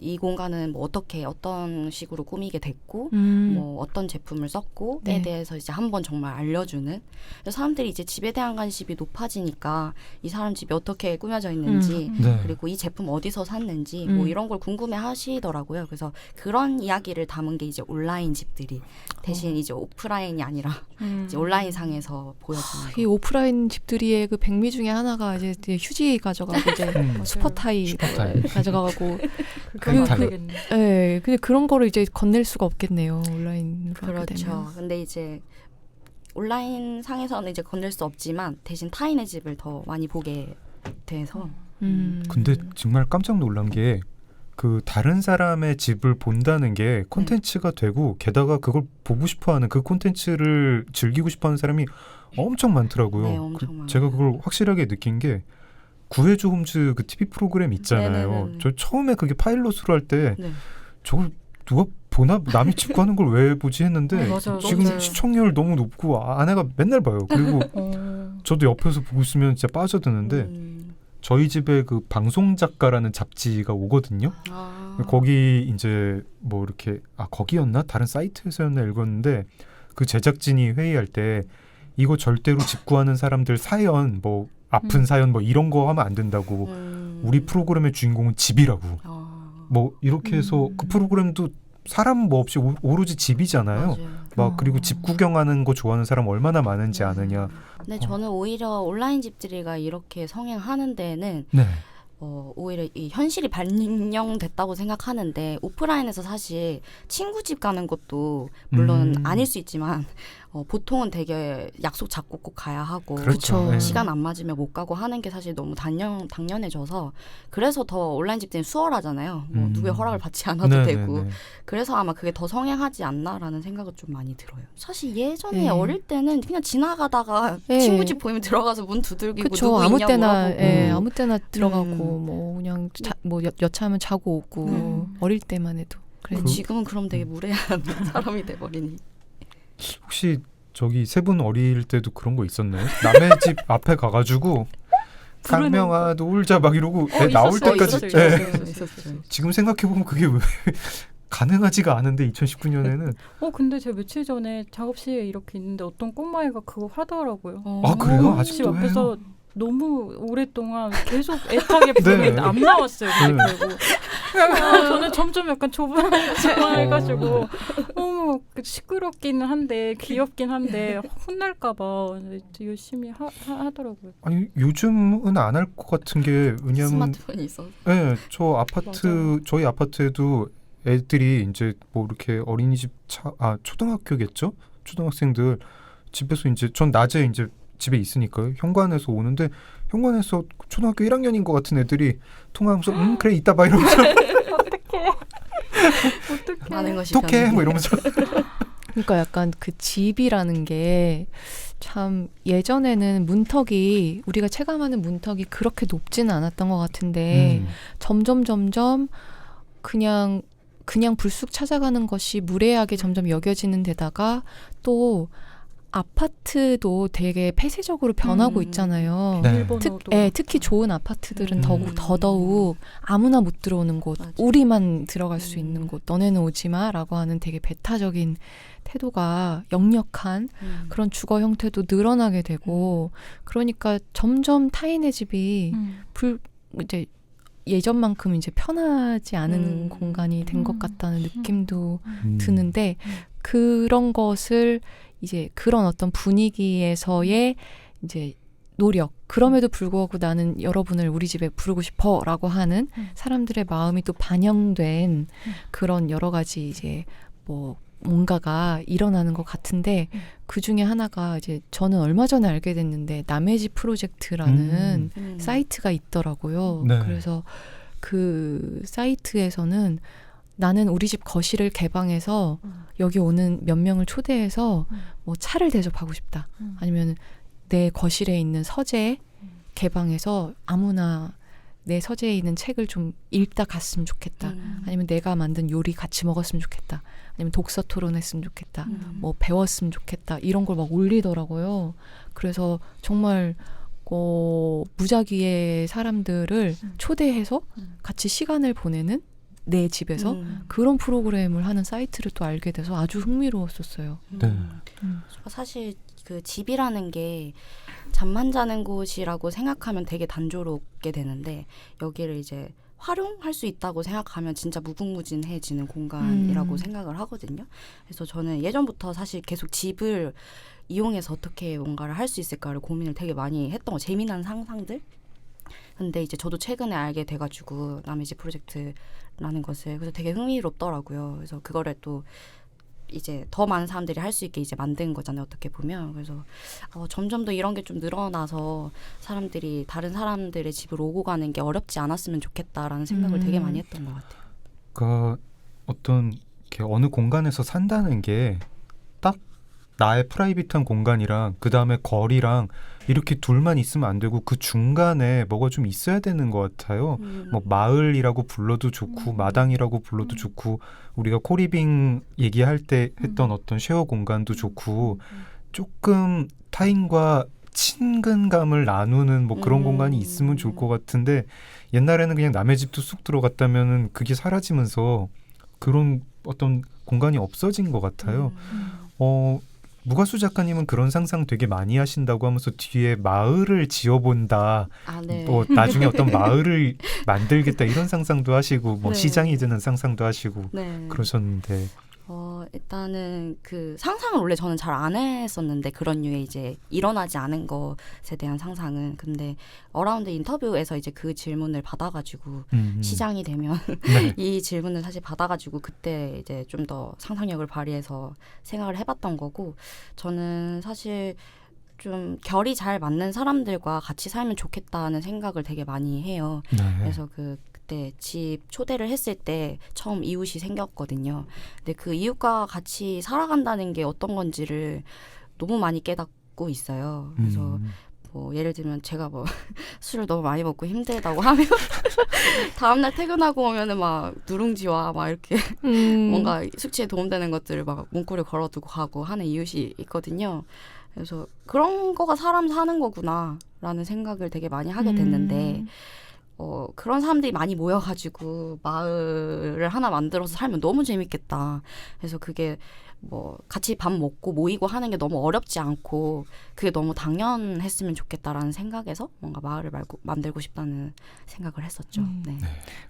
이 공간은 뭐 어떤 식으로 꾸미게 됐고 뭐 어떤 제품을 썼고에 대해서 이제 한번 정말 알려주는. 그래서 사람들이 이제 집에 대한 관심이 높아지니까 이 사람 집이 어떻게 꾸며져 있는지 네. 그리고 이 제품 어디서 샀는지 뭐 이런 걸 궁금해 하시더라고요. 그래서 그래서 그런 이야기를 담은 게 이제 온라인 집들이 대신 이제 오프라인이 아니라 이제 온라인 상에서 보여주는 이 거. 오프라인 집들이의 그 백미 중에 하나가 이제 휴지 가져가고 이제 슈퍼타이 슈퍼타이. 가져가고 그거 타이. 되겠네. 예, 근데 그런 거를 이제 건넬 수가 없겠네요. 온라인으로 하게 그렇죠. 되면. 근데 이제 온라인 상에서는 이제 건넬 수 없지만 대신 타인의 집을 더 많이 보게 돼서 근데 정말 깜짝 놀란 게 그 다른 사람의 집을 본다는 게 콘텐츠가 되고 게다가 그걸 보고 싶어하는 그 콘텐츠를 즐기고 싶어하는 사람이 엄청 많더라고요. 네, 엄청 많아요. 제가 그걸 확실하게 느낀 게 구해줘 홈즈 그 TV 프로그램 있잖아요. 네네네네. 저 처음에 그게 파일럿으로 할 때 네. 저걸 누가 보나 남이 집 가는 걸 왜 보지 했는데 맞아요. 지금 맞아요. 시청률 너무 높고 아내가 맨날 봐요. 그리고 저도 옆에서 보고 있으면 진짜 빠져드는데 저희 집에 그 방송 작가라는 잡지가 오거든요. 거기 이제 뭐 이렇게 거기였나 다른 사이트에서였나 읽었는데 그 제작진이 회의할 때 이거 절대로 집 구하는 사람들 사연 뭐 아픈 사연 뭐 이런 거 하면 안 된다고 우리 프로그램의 주인공은 집이라고 뭐 이렇게 해서 그 프로그램도 사람 뭐 없이 오로지 집이잖아요. 맞아요. 막 그리고 집 구경하는 거 좋아하는 사람 얼마나 많은지 아느냐. 근데 저는 오히려 온라인 집들이가 이렇게 성행하는 데에는 네. 오히려 이 현실이 반영됐다고 생각하는데 오프라인에서 사실 친구 집 가는 것도 물론 아닐 수 있지만 보통은 되게 약속 잡고 꼭 가야 하고 그렇죠. 네. 시간 안 맞으면 못 가고 하는 게 사실 너무 당연해져서 그래서 더 온라인 집들은 수월하잖아요. 뭐 누구의 허락을 받지 않아도 네, 되고 네, 네. 그래서 아마 그게 더 성행하지 않나라는 생각은 좀 많이 들어요. 사실 예전에 네. 어릴 때는 그냥 지나가다가 네. 친구 집 보이면 들어가서 문 두들기고 그쵸. 누구 아무 있냐고 때나 물어보고 아무 때나 들어가고 뭐 그냥 뭐 여차하면 자고 오고 어릴 때만 해도 근데 그래. 지금은 그럼 되게 무례한 사람이 돼버리니. 혹시 저기 세 분 어릴 때도 그런 거 있었나요? 남의 집 앞에 가가지고 상명아 놀자 막 이러고 애 나올 있었어요. 때까지 있었어요. 있었어요. 지금 생각해보면 그게 왜 가능하지가 않은데 2019년에는 근데 제가 며칠 전에 작업실에 이렇게 있는데 어떤 꼬마애가 그거 하더라고요. 그래요? 집 아직도 앞에서 너무 오랫동안 계속 애타게 부르는데 네. 안 나왔어요. 네. 결국. 저는 점점 약간 조바해가지고 너무 시끄럽기는 한데 귀엽긴 한데 혼날까봐 열심히 하더라고요. 아니 요즘은 안 할 것 같은 게 왜냐면 스마트폰이 있어. 네, 저 아파트 맞아요. 저희 아파트에도 애들이 이제 뭐 이렇게 어린이집 초등학교겠죠? 초등학생들 집에서 이제 전 낮에 이제 집에 있으니까요. 현관에서 오는데 현관에서 초등학교 1학년인 것 같은 애들이 통화하면서 그래 이따 봐 이러면서 많은 것이 어떡해 변해. 뭐 이러면서 그러니까 약간 그 집이라는 게 참 예전에는 문턱이 우리가 체감하는 문턱이 그렇게 높지는 않았던 것 같은데 점점 그냥 불쑥 찾아가는 것이 무례하게 점점 여겨지는 데다가 또 아파트도 되게 폐쇄적으로 변하고 있잖아요. 네. 일본어도 특히 좋은 아파트들은 더더욱 아무나 못 들어오는 곳, 맞아. 우리만 들어갈 수 있는 곳, 너네는 오지 마라고 하는 되게 배타적인 태도가 역력한 그런 주거 형태도 늘어나게 되고 그러니까 점점 타인의 집이 이제 예전만큼 이제 편하지 않은 공간이 된 것 같다는 느낌도 드는데 그런 것을 이제 그런 어떤 분위기에서의 이제 노력 그럼에도 불구하고 나는 여러분을 우리 집에 부르고 싶어라고 하는 사람들의 마음이 또 반영된 그런 여러 가지 이제 뭐 뭔가가 일어나는 것 같은데 그 중에 하나가 이제 저는 얼마 전에 알게 됐는데 남의 집 프로젝트라는 사이트가 있더라고요. 네. 그래서 그 사이트에서는 나는 우리 집 거실을 개방해서 여기 오는 몇 명을 초대해서 뭐 차를 대접하고 싶다. 아니면 내 거실에 있는 서재 개방해서 아무나 내 서재에 있는 책을 좀 읽다 갔으면 좋겠다. 아니면 내가 만든 요리 같이 먹었으면 좋겠다. 아니면 독서 토론했으면 좋겠다. 뭐 배웠으면 좋겠다. 이런 걸 막 올리더라고요. 그래서 정말 무작위의 사람들을 초대해서 같이 시간을 보내는 내 집에서 그런 프로그램을 하는 사이트를 또 알게 돼서 아주 흥미로웠었어요. 네. 사실 그 집이라는 게 잠만 자는 곳이라고 생각하면 되게 단조롭게 되는데 여기를 이제 활용할 수 있다고 생각하면 진짜 무궁무진해지는 공간이라고 생각을 하거든요. 그래서 저는 예전부터 사실 계속 집을 이용해서 어떻게 뭔가를 할 수 있을까를 고민을 되게 많이 했던 거, 재미난 상상들. 근데 이제 저도 최근에 알게 돼가지고 남의 집 프로젝트라는 것을, 그래서 되게 흥미롭더라고요. 그래서 그거를 또 이제 더 많은 사람들이 할 수 있게 이제 만든 거잖아요, 어떻게 보면. 그래서 점점 더 이런 게 좀 늘어나서 사람들이 다른 사람들의 집으로 오고 가는 게 어렵지 않았으면 좋겠다라는 생각을 되게 많이 했던 것 같아요. 그러니까 어떤 이렇게 어느 공간에서 산다는 게 딱 나의 프라이빗한 공간이랑 그 다음에 거리랑 이렇게 둘만 있으면 안 되고 그 중간에 뭐가 좀 있어야 되는 것 같아요. 뭐 마을이라고 불러도 좋고 마당이라고 불러도 좋고 우리가 코리빙 얘기할 때 했던 어떤 쉐어 공간도 좋고 조금 타인과 친근감을 나누는 뭐 그런 공간이 있으면 좋을 것 같은데 옛날에는 그냥 남의 집도 쑥 들어갔다면은 그게 사라지면서 그런 어떤 공간이 없어진 것 같아요. 무가수 작가님은 그런 상상 되게 많이 하신다고 하면서 뒤에 마을을 지어본다, 네. 뭐 나중에 어떤 마을을 만들겠다 이런 상상도 하시고 뭐 네. 시장이 되는 상상도 하시고 네. 그러셨는데 일단은 그 상상을 원래 저는 잘 안 했었는데, 그런 류의 이제 일어나지 않은 것에 대한 상상은. 근데 어라운드 인터뷰에서 이제 그 질문을 받아가지고 시장이 되면 네. 이 질문을 사실 받아가지고 그때 이제 좀 더 상상력을 발휘해서 생각을 해봤던 거고, 저는 사실 좀 결이 잘 맞는 사람들과 같이 살면 좋겠다는 생각을 되게 많이 해요. 네. 그래서 그때 집 초대를 했을 때 처음 이웃이 생겼거든요. 근데 그 이웃과 같이 살아간다는 게 어떤 건지를 너무 많이 깨닫고 있어요. 그래서 뭐 예를 들면 제가 뭐 술을 너무 많이 먹고 힘들다고 하면 다음날 퇴근하고 오면은 막 누룽지와 막 이렇게 뭔가 숙취에 도움되는 것들을 막 문구를 걸어두고 가고 하는 이웃이 있거든요. 그래서 그런 거가 사람 사는 거구나라는 생각을 되게 많이 하게 됐는데, 그런 사람들이 많이 모여가지고 마을을 하나 만들어서 살면 너무 재밌겠다. 그래서 그게 뭐 같이 밥 먹고 모이고 하는 게 너무 어렵지 않고 그게 너무 당연했으면 좋겠다라는 생각에서 뭔가 마을을 만들고 싶다는 생각을 했었죠. 네.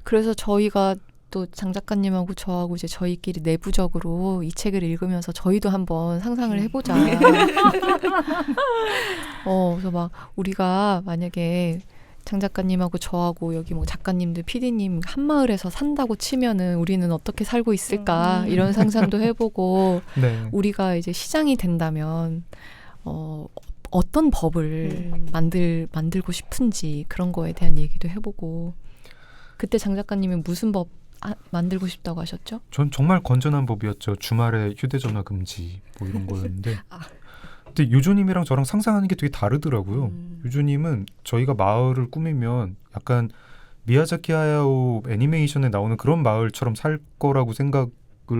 그래서 저희가 또 장 작가님하고 저하고 이제 저희끼리 내부적으로 이 책을 읽으면서 저희도 한번 상상을 해보자. 그래서 막 우리가 만약에 장 작가님하고 저하고 여기 뭐 작가님들, PD님 한 마을에서 산다고 치면은 우리는 어떻게 살고 있을까 이런 상상도 해보고 네. 우리가 이제 시장이 된다면 어떤 법을 만들고 싶은지 그런 거에 대한 얘기도 해보고. 그때 장 작가님은 무슨 법 만들고 싶다고 하셨죠? 전 정말 건전한 법이었죠. 주말에 휴대전화 금지 뭐 이런 거였는데 근데 유조님이랑 저랑 상상하는 게 되게 다르더라고요. 유조님은 저희가 마을을 꾸미면 약간 미야자키 하야오 애니메이션에 나오는 그런 마을처럼 살 거라고 생각을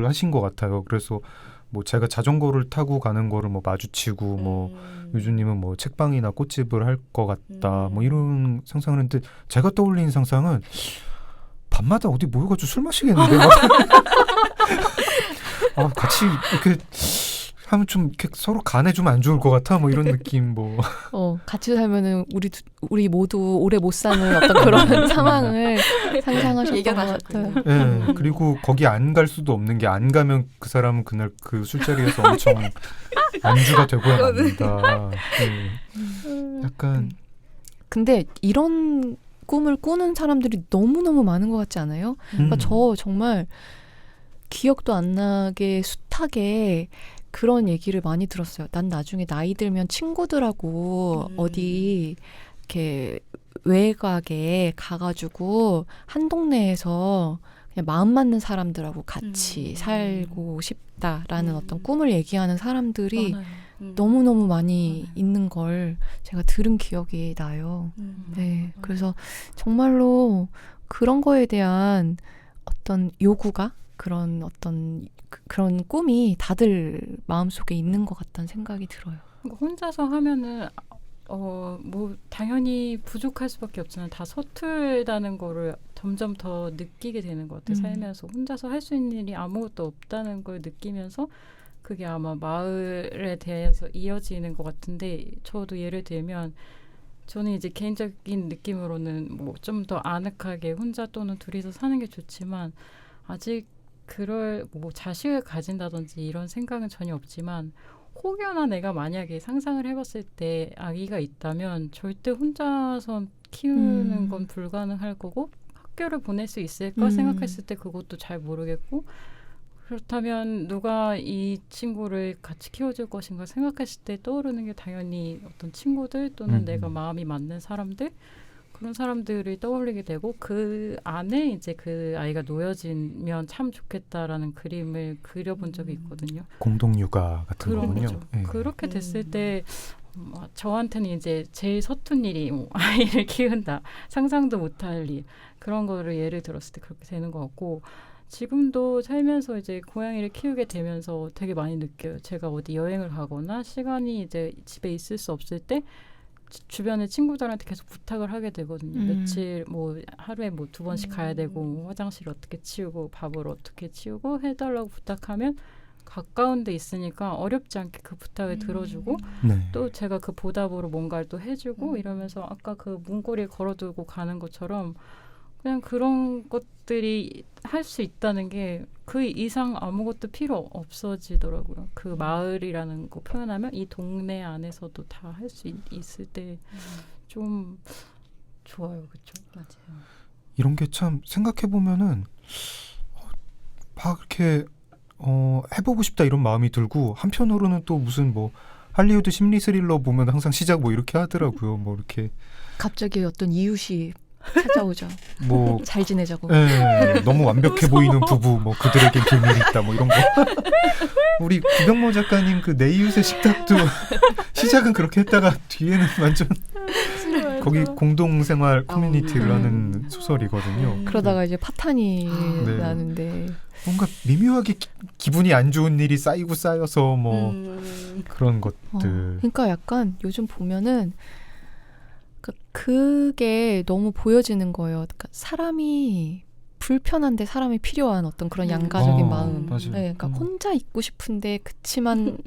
하신 것 같아요. 그래서 뭐 제가 자전거를 타고 가는 거를 뭐 마주치고 뭐 유조님은 뭐 책방이나 꽃집을 할 것 같다 뭐 이런 상상을 했는데 제가 떠올린 상상은 밤마다 어디 모여가지고 술 마시겠는데 같이 이렇게 하면 좀 이렇게 서로 간에 좀 안 좋을 것 같아 뭐 이런 느낌 뭐 같이 살면은 우리 모두 오래 못 사는 어떤 그런 상황을 상상하셨던 것 같아요. 네, 그리고 거기 안 갈 수도 없는 게 안 가면 그 사람은 그날 그 술자리에서 엄청 안주가 되고야 맙니다. 네. 약간 근데 이런 꿈을 꾸는 사람들이 너무너무 많은 것 같지 않아요? 그러니까 저 정말 기억도 안 나게 숱하게 그런 얘기를 많이 들었어요. 난 나중에 나이 들면 친구들하고 어디 이렇게 외곽에 가가지고 한 동네에서 그냥 마음 맞는 사람들하고 같이 살고 싶다라는 어떤 꿈을 얘기하는 사람들이 너무너무 많이 있는 걸 제가 들은 기억이 나요. 네, 그래서 정말로 그런 거에 대한 어떤 요구가 그런 어떤 그런 꿈이 다들 마음속에 있는 것 같다는 생각이 들어요. 혼자서 하면은 뭐 당연히 부족할 수밖에 없지만 다 서툴다는 거를 점점 더 느끼게 되는 것 같아요. 살면서 혼자서 할 수 있는 일이 아무것도 없다는 걸 느끼면서 그게 아마 마을에 대해서 이어지는 것 같은데, 저도 예를 들면 저는 이제 개인적인 느낌으로는 뭐 좀 더 아늑하게 혼자 또는 둘이서 사는 게 좋지만 아직 그럴 뭐 자식을 가진다든지 이런 생각은 전혀 없지만 혹여나 내가 만약에 상상을 해봤을 때 아기가 있다면 절대 혼자서 키우는 건 불가능할 거고 학교를 보낼 수 있을까 생각했을 때 그것도 잘 모르겠고 그렇다면 누가 이 친구를 같이 키워줄 것인가 생각했을 때 떠오르는 게 당연히 어떤 친구들 또는 내가 마음이 맞는 사람들 그런 사람들이 떠올리게 되고 그 안에 이제 그 아이가 놓여지면 참 좋겠다라는 그림을 그려본 적이 있거든요. 공동육아 같은 그런 거군요. 거죠. 예. 그렇게 됐을 때 저한테는 이제 제일 서툰 일이 뭐 아이를 키운다. 상상도 못할 일. 그런 거를 예를 들었을 때 그렇게 되는 것 같고 지금도 살면서 이제 고양이를 키우게 되면서 되게 많이 느껴요. 제가 어디 여행을 가거나 시간이 이제 집에 있을 수 없을 때 주변의 친구들한테 계속 부탁을 하게 되거든요. 며칠 뭐 하루에 뭐 2번씩 가야 되고 화장실 어떻게 치우고 밥을 어떻게 치우고 해달라고 부탁하면 가까운 데 있으니까 어렵지 않게 그 부탁을 들어주고 네. 또 제가 그 보답으로 뭔가를 또 해주고 이러면서 아까 그 문고리에 걸어두고 가는 것처럼 그냥 그런 것들이 할 수 있다는 게 그 이상 아무것도 필요 없어지더라고요. 그 마을이라는 거 표현하면 이 동네 안에서도 다 할 수 있을 때 좀 좋아요. 그렇죠? 맞아요. 이런 게 참 생각해 보면은 막 이렇게 해보고 싶다 이런 마음이 들고 한편으로는 또 무슨 뭐 할리우드 심리 스릴러 보면 항상 시작 뭐 이렇게 하더라고요. 뭐 이렇게 갑자기 어떤 이웃이 찾아오죠. 뭐 잘 지내자고. 예, 너무 완벽해 보이는 부부 뭐 그들에겐 비밀이 있다 뭐 이런 거. 우리 구병모 작가님 그 내 이웃의 식탁도 시작은 그렇게 했다가 뒤에는 완전 거기 공동생활 커뮤니티를 하는 소설이거든요. 그러다가 이제 파탄이 네. 나는데 뭔가 미묘하게 기분이 안 좋은 일이 쌓이고 쌓여서 뭐 그런 것들. 그러니까 약간 요즘 보면은 그게 너무 보여지는 거예요. 그러니까 사람이 불편한데 사람이 필요한 어떤 그런 양가적인 마음. 맞아요. 네, 그러니까 혼자 있고 싶은데 그치만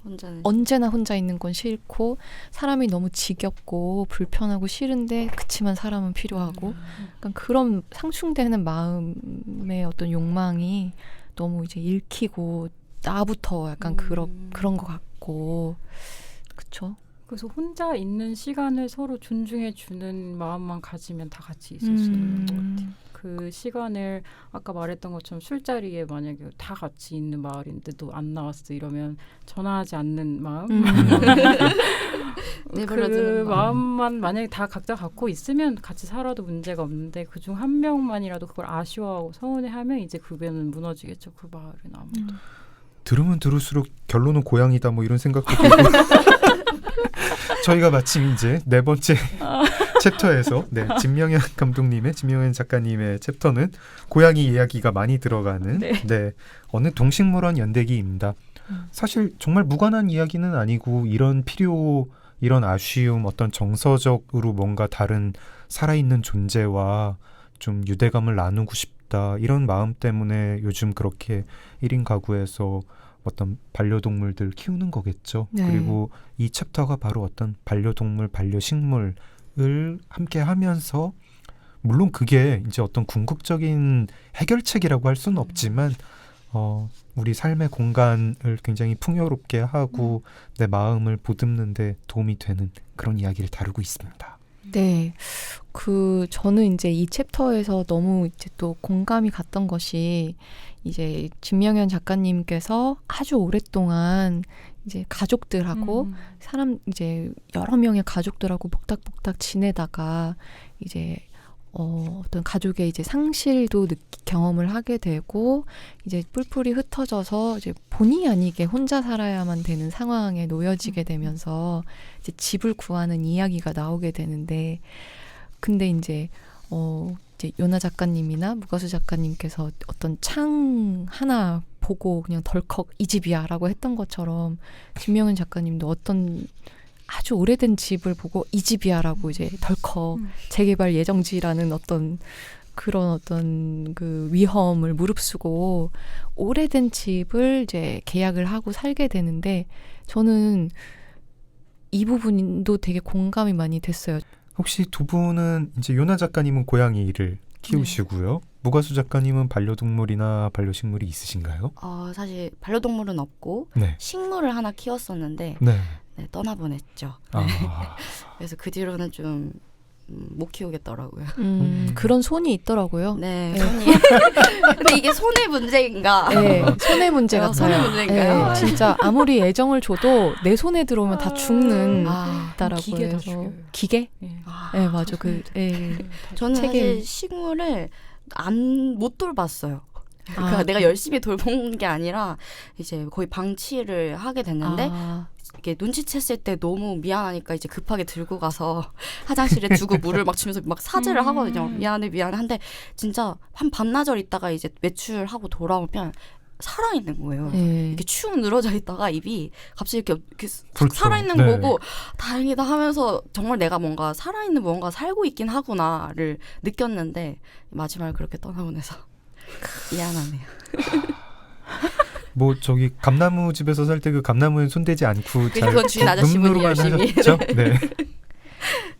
혼자는 언제나 혼자 있는 건 싫고 사람이 너무 지겹고 불편하고 싫은데 그치만 사람은 필요하고 약간 그런 상충되는 마음의 어떤 욕망이 너무 이제 읽히고 나부터 약간 그런 것 같고 그쵸? 그래서 혼자 있는 시간을 서로 존중해 주는 마음만 가지면 다 같이 있을 수 있는 것 같아요. 그 시간을 아까 말했던 것처럼 술자리에 만약에 다 같이 있는 마을인데도 안 나왔어 이러면 전화하지 않는 마음 그 내버려두는 마음만 만약에 다 각자 갖고 있으면 같이 살아도 문제가 없는데 그중 한 명만이라도 그걸 아쉬워하고 서운해하면 이제 그거는 무너지겠죠. 그 마을은 아무도. 들으면 들을수록 결론은 고양이다 뭐 이런 생각도 들고 저희가 마침 이제 4번째 챕터에서 진명현 감독님의 진명현 작가님의 챕터는 고양이 이야기가 많이 들어가는 어느 동식물원 연대기입니다. 사실 정말 무관한 이야기는 아니고 이런 필요, 이런 아쉬움, 어떤 정서적으로 뭔가 다른 살아있는 존재와 좀 유대감을 나누고 싶다 이런 마음 때문에 요즘 그렇게 1인 가구에서 어떤 반려동물들 키우는 거겠죠. 네. 그리고 이 챕터가 바로 어떤 반려동물, 반려식물을 함께 하면서 물론 그게 이제 어떤 궁극적인 해결책이라고 할 수는 없지만 우리 삶의 공간을 굉장히 풍요롭게 하고 내 마음을 보듬는 데 도움이 되는 그런 이야기를 다루고 있습니다. 네. 저는 이제 이 챕터에서 너무 이제 또 공감이 갔던 것이 이제 진명현 작가님께서 아주 오랫동안 이제 가족들하고 이제 여러 명의 가족들하고 복닥복닥 지내다가 이제 어떤 가족의 이제 상실도 경험을 하게 되고 이제 뿔뿔이 흩어져서 이제 본의 아니게 혼자 살아야만 되는 상황에 놓여지게 되면서 이제 집을 구하는 이야기가 나오게 되는데 근데 이제 요나 작가님이나 무가수 작가님께서 어떤 창 하나 보고 그냥 덜컥 이 집이야라고 했던 것처럼 진명현 작가님도 어떤 아주 오래된 집을 보고 이 집이야라고 이제 덜컥 재개발 예정지라는 어떤 그런 어떤 그 위험을 무릅쓰고 오래된 집을 이제 계약을 하고 살게 되는데 저는 이 부분도 되게 공감이 많이 됐어요. 혹시 두 분은 이제 요나 작가님은 고양이를 키우시고요. 무가수 작가님은 반려동물이나 반려식물이 있으신가요? 사실 반려동물은 없고 네. 식물을 하나 키웠었는데 네. 네, 떠나보냈죠. 아, 그래서 그 뒤로는 좀 못 키우겠더라고요. 그런 손이 있더라고요. 네, 네. 손이. 근데 이게 손의 문제인가? 네, 손의 문제 같아요. 손의 문제인가요? 네, 진짜 아무리 애정을 줘도 내 손에 들어오면 다 죽는 아, 다라고 기계다 해서 죽여요. 기계? 예. 네, 맞아. 그 저는 책임. 사실 식물을 못 돌봤어요. 그러니까 아. 내가 열심히 돌본 게 아니라 이제 거의 방치를 하게 됐는데 이게 눈치챘을 때 너무 미안하니까 이제 급하게 들고 가서 화장실에 두고 물을 막 주면서 막 사죄를 하거든요. 미안해 한데 진짜 한 반나절 있다가 이제 외출하고 돌아오면 살아있는 거예요. 네. 이렇게 축 늘어져 있다가 입이 갑자기 이렇게 그렇죠. 살아있는 네. 거고 다행이다 하면서 정말 내가 뭔가 살아있는 무언가 살고 있긴 하구나를 느꼈는데 마지막에 그렇게 떠나보내서 미안하네요. 뭐 저기 감나무 집에서 살 때 그 감나무에 손대지 않고 잘 그건 주인 아저씨분이 눕누르만 열심히. 하셨죠? 네.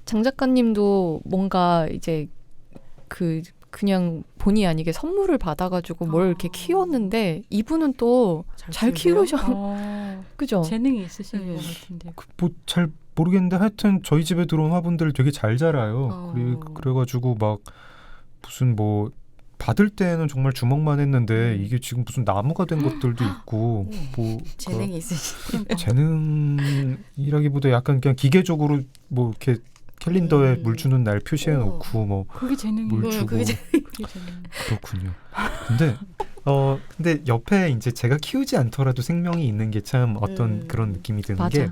장 작가님도 뭔가 이제 그냥 본의 아니게 선물을 받아가지고 뭘 이렇게 키웠는데 이분은 또 잘 키우셔. 그죠? 재능이 있으신 네. 것 같은데요. 뭐 잘 모르겠는데 하여튼 저희 집에 들어온 화분들 되게 잘 자라요. 그래가지고 막 무슨 뭐 받을 때는 정말 주먹만 했는데 이게 지금 무슨 나무가 된 것들도 있고 뭐 재능이 있으신. 재능이라기보다 약간 그냥 기계적으로 뭐 이렇게 캘린더에 물 주는 날 표시해 놓고 뭐 그게 재능이에요. 물 주고 그게 재능. 그렇군요. 근데 옆에 이제 제가 키우지 않더라도 생명이 있는 게 참 어떤 그런 느낌이 드는 게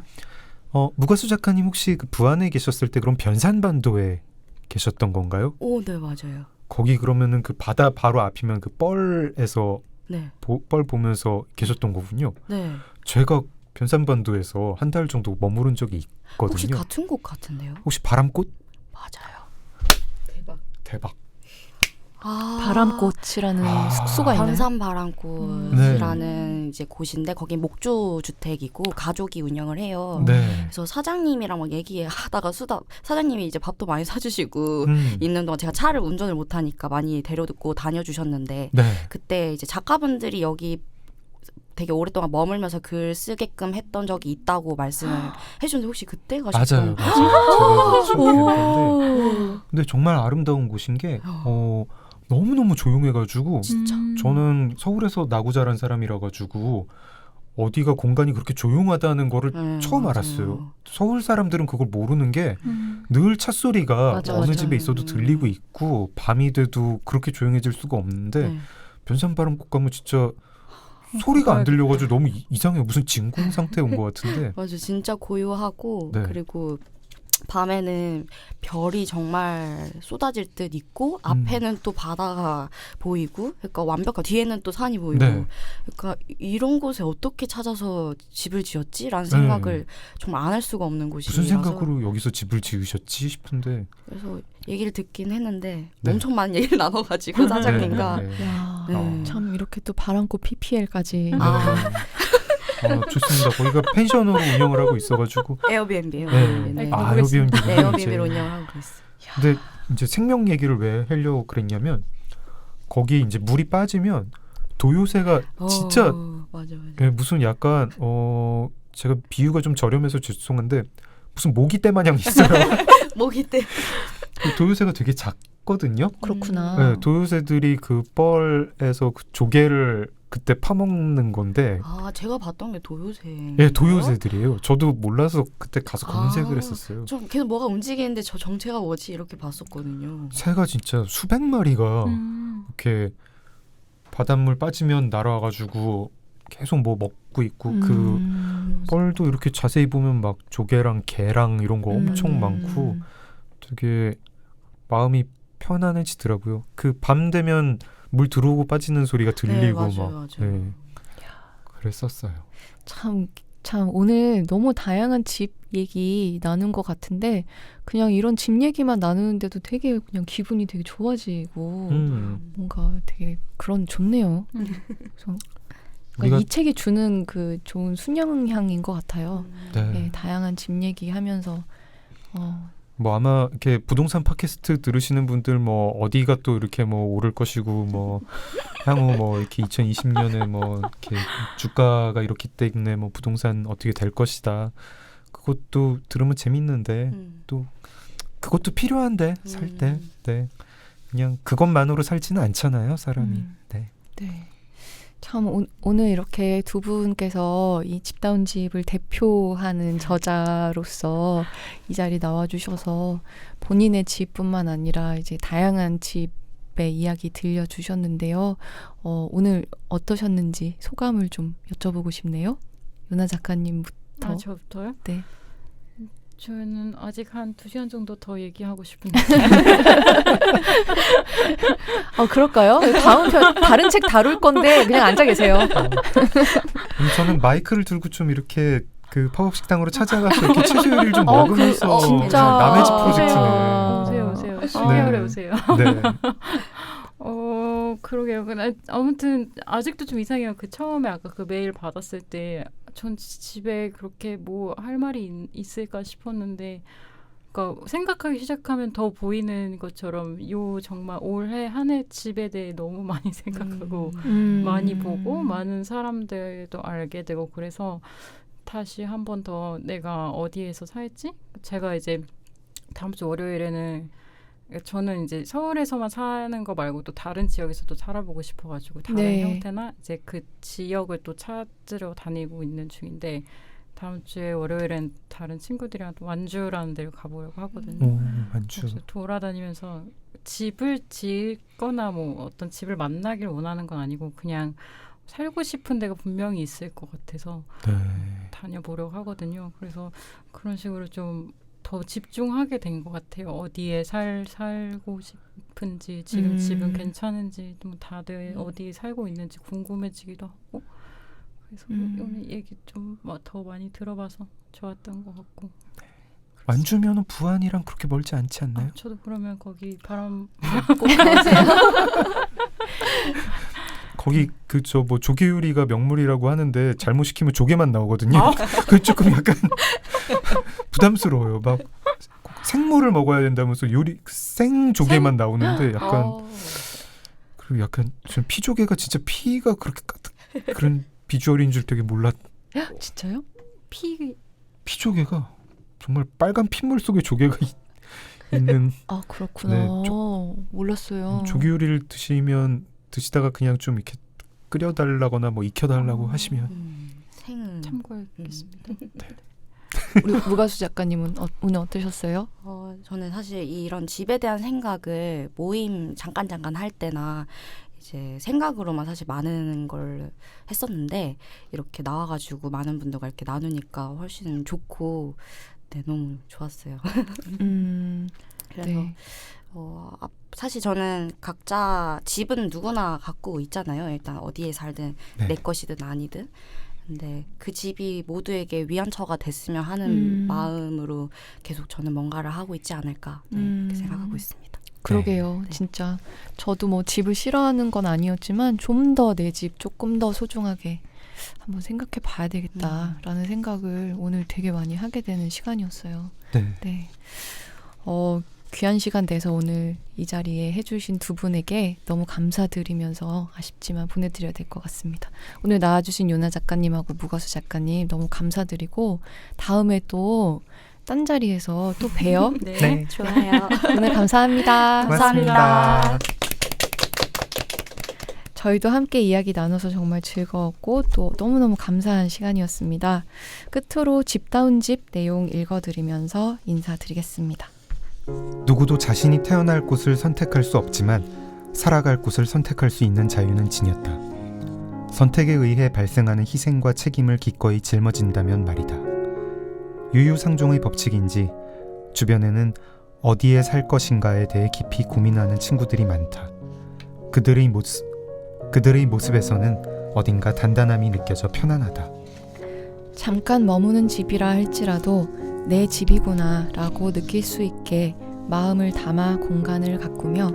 맞아. 무가수 작가님 혹시 그 부안에 계셨을 때 그럼 변산반도에 계셨던 건가요? 네 맞아요. 거기 그러면은 그 바다 바로 앞이면 그 뻘에서 네, 뻘 보면서 계셨던 거군요. 네. 제가 변산반도에서 한 달 정도 머무른 적이 혹시 있거든요. 같은 곳 같은데요? 혹시 바람꽃? 맞아요. 대박. 바람꽃이라는 아. 숙소가 있나요? 변산바람꽃이라는 이제 곳인데 거기 목조 주택이고 가족이 운영을 해요. 네. 그래서 사장님이랑 막 얘기하다가 사장님이 이제 밥도 많이 사주시고 음. 있는 동안 제가 차를 운전을 못하니까 많이 데려듣고 다녀주셨는데 네. 그때 이제 작가분들이 여기 되게 오랫동안 머물면서 글 쓰게끔 했던 적이 있다고 말씀을 해주는데 혹시 그때 맞아요. 가셨던 제가 건데 오. 근데 정말 아름다운 곳인 게 너무너무 조용해가지고 진짜. 저는 서울에서 나고 자란 사람이라 가지고 어디가 공간이 그렇게 조용하다는 거를 처음 맞아요. 알았어요. 서울 사람들은 그걸 모르는 게 늘 찻소리가 맞아, 어느 맞아. 집에 있어도 들리고 있고 밤이 돼도 그렇게 조용해질 수가 없는데 네. 변산바람꽃 가면 진짜 소리가 안 들려가지고 너무 이상해요. 무슨 진공 상태에 온 것 같은데. 맞아, 진짜 고요하고 네. 그리고 밤에는 별이 정말 쏟아질 듯 있고 앞에는 또 바다가 보이고 그러니까 완벽한 뒤에는 또 산이 보이고 네. 그러니까 이런 곳에 어떻게 찾아서 집을 지었지라는 생각을 정말 안 할 수가 없는 곳이라서 무슨 생각으로 여기서 집을 지으셨지 싶은데. 그래서 얘기를 듣긴 했는데 네. 엄청 많은 얘기를 나눠가지고 사장님과 네, 네, 네. 네. 참 이렇게 또 바람꽃 PPL까지. 좋습니다. 거기가 펜션으로 운영을 하고 있어가지고. 에어비앤비예요. 네. 에어비앤비. 네, 에어비앤비로 운영을 하고 있어요. 근데 이제 생명 얘기를 왜 하려고 그랬냐면 거기 이제 물이 빠지면 도요새가 진짜 맞아. 무슨 약간 제가 비유가 좀 저렴해서 죄송한데 무슨 모기떼 마냥 있어요. 모기 때 도요새가 되게 작거든요. 그렇구나. 네, 도요새들이 그 뻘에서 그 조개를 그때 파먹는 건데. 제가 봤던 게 도요새. 예, 도요새들이에요. 저도 몰라서 그때 가서 검색을 했었어요. 좀 계속 뭐가 움직이는데 저 정체가 뭐지 이렇게 봤었거든요. 새가 진짜 수백 마리가 이렇게 바닷물 빠지면 날아와가지고 계속 뭐 먹고 있고 그 뻘도 이렇게 자세히 보면 막 조개랑 개랑 이런 거 엄청 많고 되게 마음이 편안해지더라고요. 그 밤 되면 물 들어오고 빠지는 소리가 들리고 네, 막 맞아요. 네, 그랬었어요. 참 오늘 너무 다양한 집 얘기 나눈 것 같은데 그냥 이런 집 얘기만 나누는데도 되게 그냥 기분이 되게 좋아지고 뭔가 되게 좋네요. 그래서 그러니까 우리가 이 책이 주는 그 좋은 순영향인 것 같아요. 네. 네, 다양한 집 얘기하면서 뭐 아마 이렇게 부동산 팟캐스트 들으시는 분들 뭐 어디가 또 이렇게 뭐 오를 것이고 뭐 향후 뭐 이렇게 2020년에 뭐 이렇게 주가가 이렇기 때문에 뭐 부동산 어떻게 될 것이다. 그것도 들으면 재밌는데 또 그것도 필요한데 살 때. 네. 그냥 그것만으로 살지는 않잖아요, 사람이. 네. 네. 참 오늘 이렇게 두 분께서 이 집다운 집을 대표하는 저자로서 이 자리 나와주셔서 본인의 집뿐만 아니라 이제 다양한 집의 이야기 들려주셨는데요. 오늘 어떠셨는지 소감을 좀 여쭤보고 싶네요. 요나 작가님부터. 저부터요? 네. 저는 아직 한 2시간 정도 더 얘기하고 싶은데. 그럴까요? 다음 편 다른 책 다룰 건데 그냥 앉아 계세요. 저는 마이크를 들고 좀 이렇게 그 팝업 식당으로 찾아가서 이렇게 채소 요리를 좀 먹으면서 진짜. 남의 집 프로젝트네. 오세요. 12월에 오세요. 네. 그러게요. 아무튼 아직도 좀 이상해요. 그 처음에 아까 그 메일 받았을 때 전 집에 그렇게 뭐 할 말이 있을까 싶었는데, 그러니까 생각하기 시작하면 더 보이는 것처럼 정말 올해 한 해 집에 대해 너무 많이 생각하고 많이 보고 많은 사람들도 알게 되고, 그래서 다시 한 번 더 내가 어디에서 살지? 제가 이제 다음 주 월요일에는 저는 이제 서울에서만 사는 거 말고 또 다른 지역에서도 살아보고 싶어가지고 다른 네. 형태나 이제 그 지역을 또 찾으러 다니고 있는 중인데, 다음 주에 월요일엔 다른 친구들이랑 또 완주라는 데를 가보려고 하거든요. 완주. 그래서 돌아다니면서 집을 짓거나 뭐 어떤 집을 만나길 원하는 건 아니고 그냥 살고 싶은 데가 분명히 있을 것 같아서 네. 다녀보려고 하거든요. 그래서 그런 식으로 좀 더 집중하게 된 것 같아요. 어디에 살고 싶은지, 지금 집은 괜찮은지, 또 다들 어디 살고 있는지 궁금해지기도 하고, 그래서 오늘 얘기 좀 더 많이 들어봐서 좋았던 것 같고. 완주면은 부안이랑 그렇게 멀지 않지 않나요? 저도 그러면 거기 바람 꼭 가세요. 거기 그 저 뭐 조개 요리가 명물이라고 하는데 잘못 시키면 조개만 나오거든요. 그 조금 약간 부담스러워요. 막 생물을 먹어야 된다면서 생 조개만 나오는데 약간 그리고 약간 전 피조개가 진짜 피가 그렇게 그런 비주얼인 줄 되게 몰랐. 진짜요? 피조개가 정말 빨간 핏물 속에 조개가 있는. 그렇구나. 네, 몰랐어요. 조개 요리를 드시다가 그냥 좀 이렇게 끓여달라거나 뭐 익혀달라고 하시면 참고해보겠습니다. 우리 무가수 작가님은 오늘 어떠셨어요? 저는 사실 이런 집에 대한 생각을 모임 잠깐 할 때나 이제 생각으로만 사실 많은 걸 했었는데, 이렇게 나와가지고 많은 분들과 이렇게 나누니까 훨씬 좋고, 네, 너무 좋았어요. 그래서 네. 사실 저는 각자 집은 누구나 갖고 있잖아요. 일단 어디에 살든 네. 내 것이든 아니든. 근데 그 집이 모두에게 위안처가 됐으면 하는 마음으로 계속 저는 뭔가를 하고 있지 않을까, 이렇게 생각하고 있습니다. 그러게요. 네. 진짜 저도 뭐 집을 싫어하는 건 아니었지만 좀 더 내 집 조금 더 소중하게 한번 생각해 봐야 되겠다라는 생각을 오늘 되게 많이 하게 되는 시간이었어요. 네. 네. 귀한 시간 내서 오늘 이 자리에 해주신 두 분에게 너무 감사드리면서 아쉽지만 보내드려야 될 것 같습니다. 오늘 나와주신 요나 작가님하고 무가수 작가님 너무 감사드리고 다음에 또 딴 자리에서 또 봬요. 네. 좋아요. 오늘 감사합니다. 고맙습니다. 저희도 함께 이야기 나눠서 정말 즐거웠고 또 너무너무 감사한 시간이었습니다. 끝으로 집다운 집 내용 읽어드리면서 인사드리겠습니다. 누구도 자신이 태어날 곳을 선택할 수 없지만 살아갈 곳을 선택할 수 있는 자유는 지녔다. 선택에 의해 발생하는 희생과 책임을 기꺼이 짊어진다면 말이다. 유유상종의 법칙인지 주변에는 어디에 살 것인가에 대해 깊이 고민하는 친구들이 많다. 그들의 모습에서는 어딘가 단단함이 느껴져 편안하다. 잠깐 머무는 집이라 할지라도 내 집이구나 라고 느낄 수 있게 마음을 담아 공간을 가꾸며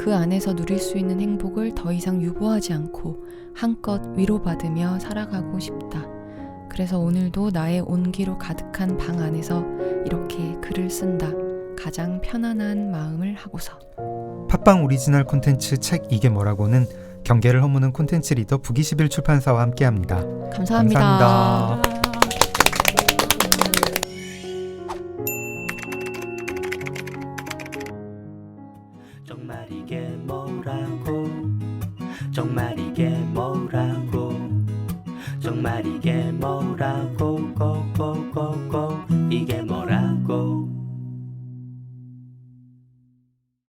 그 안에서 누릴 수 있는 행복을 더 이상 유보하지 않고 한껏 위로받으며 살아가고 싶다. 그래서 오늘도 나의 온기로 가득한 방 안에서 이렇게 글을 쓴다. 가장 편안한 마음을 하고서. 팟빵 오리지널 콘텐츠 책 이게 뭐라고는 경계를 허무는 콘텐츠 리더 북21 출판사와 함께합니다. 감사합니다. 감사합니다. 정말 이게 뭐라고 정말 이게 뭐라고 정말 이게 뭐라고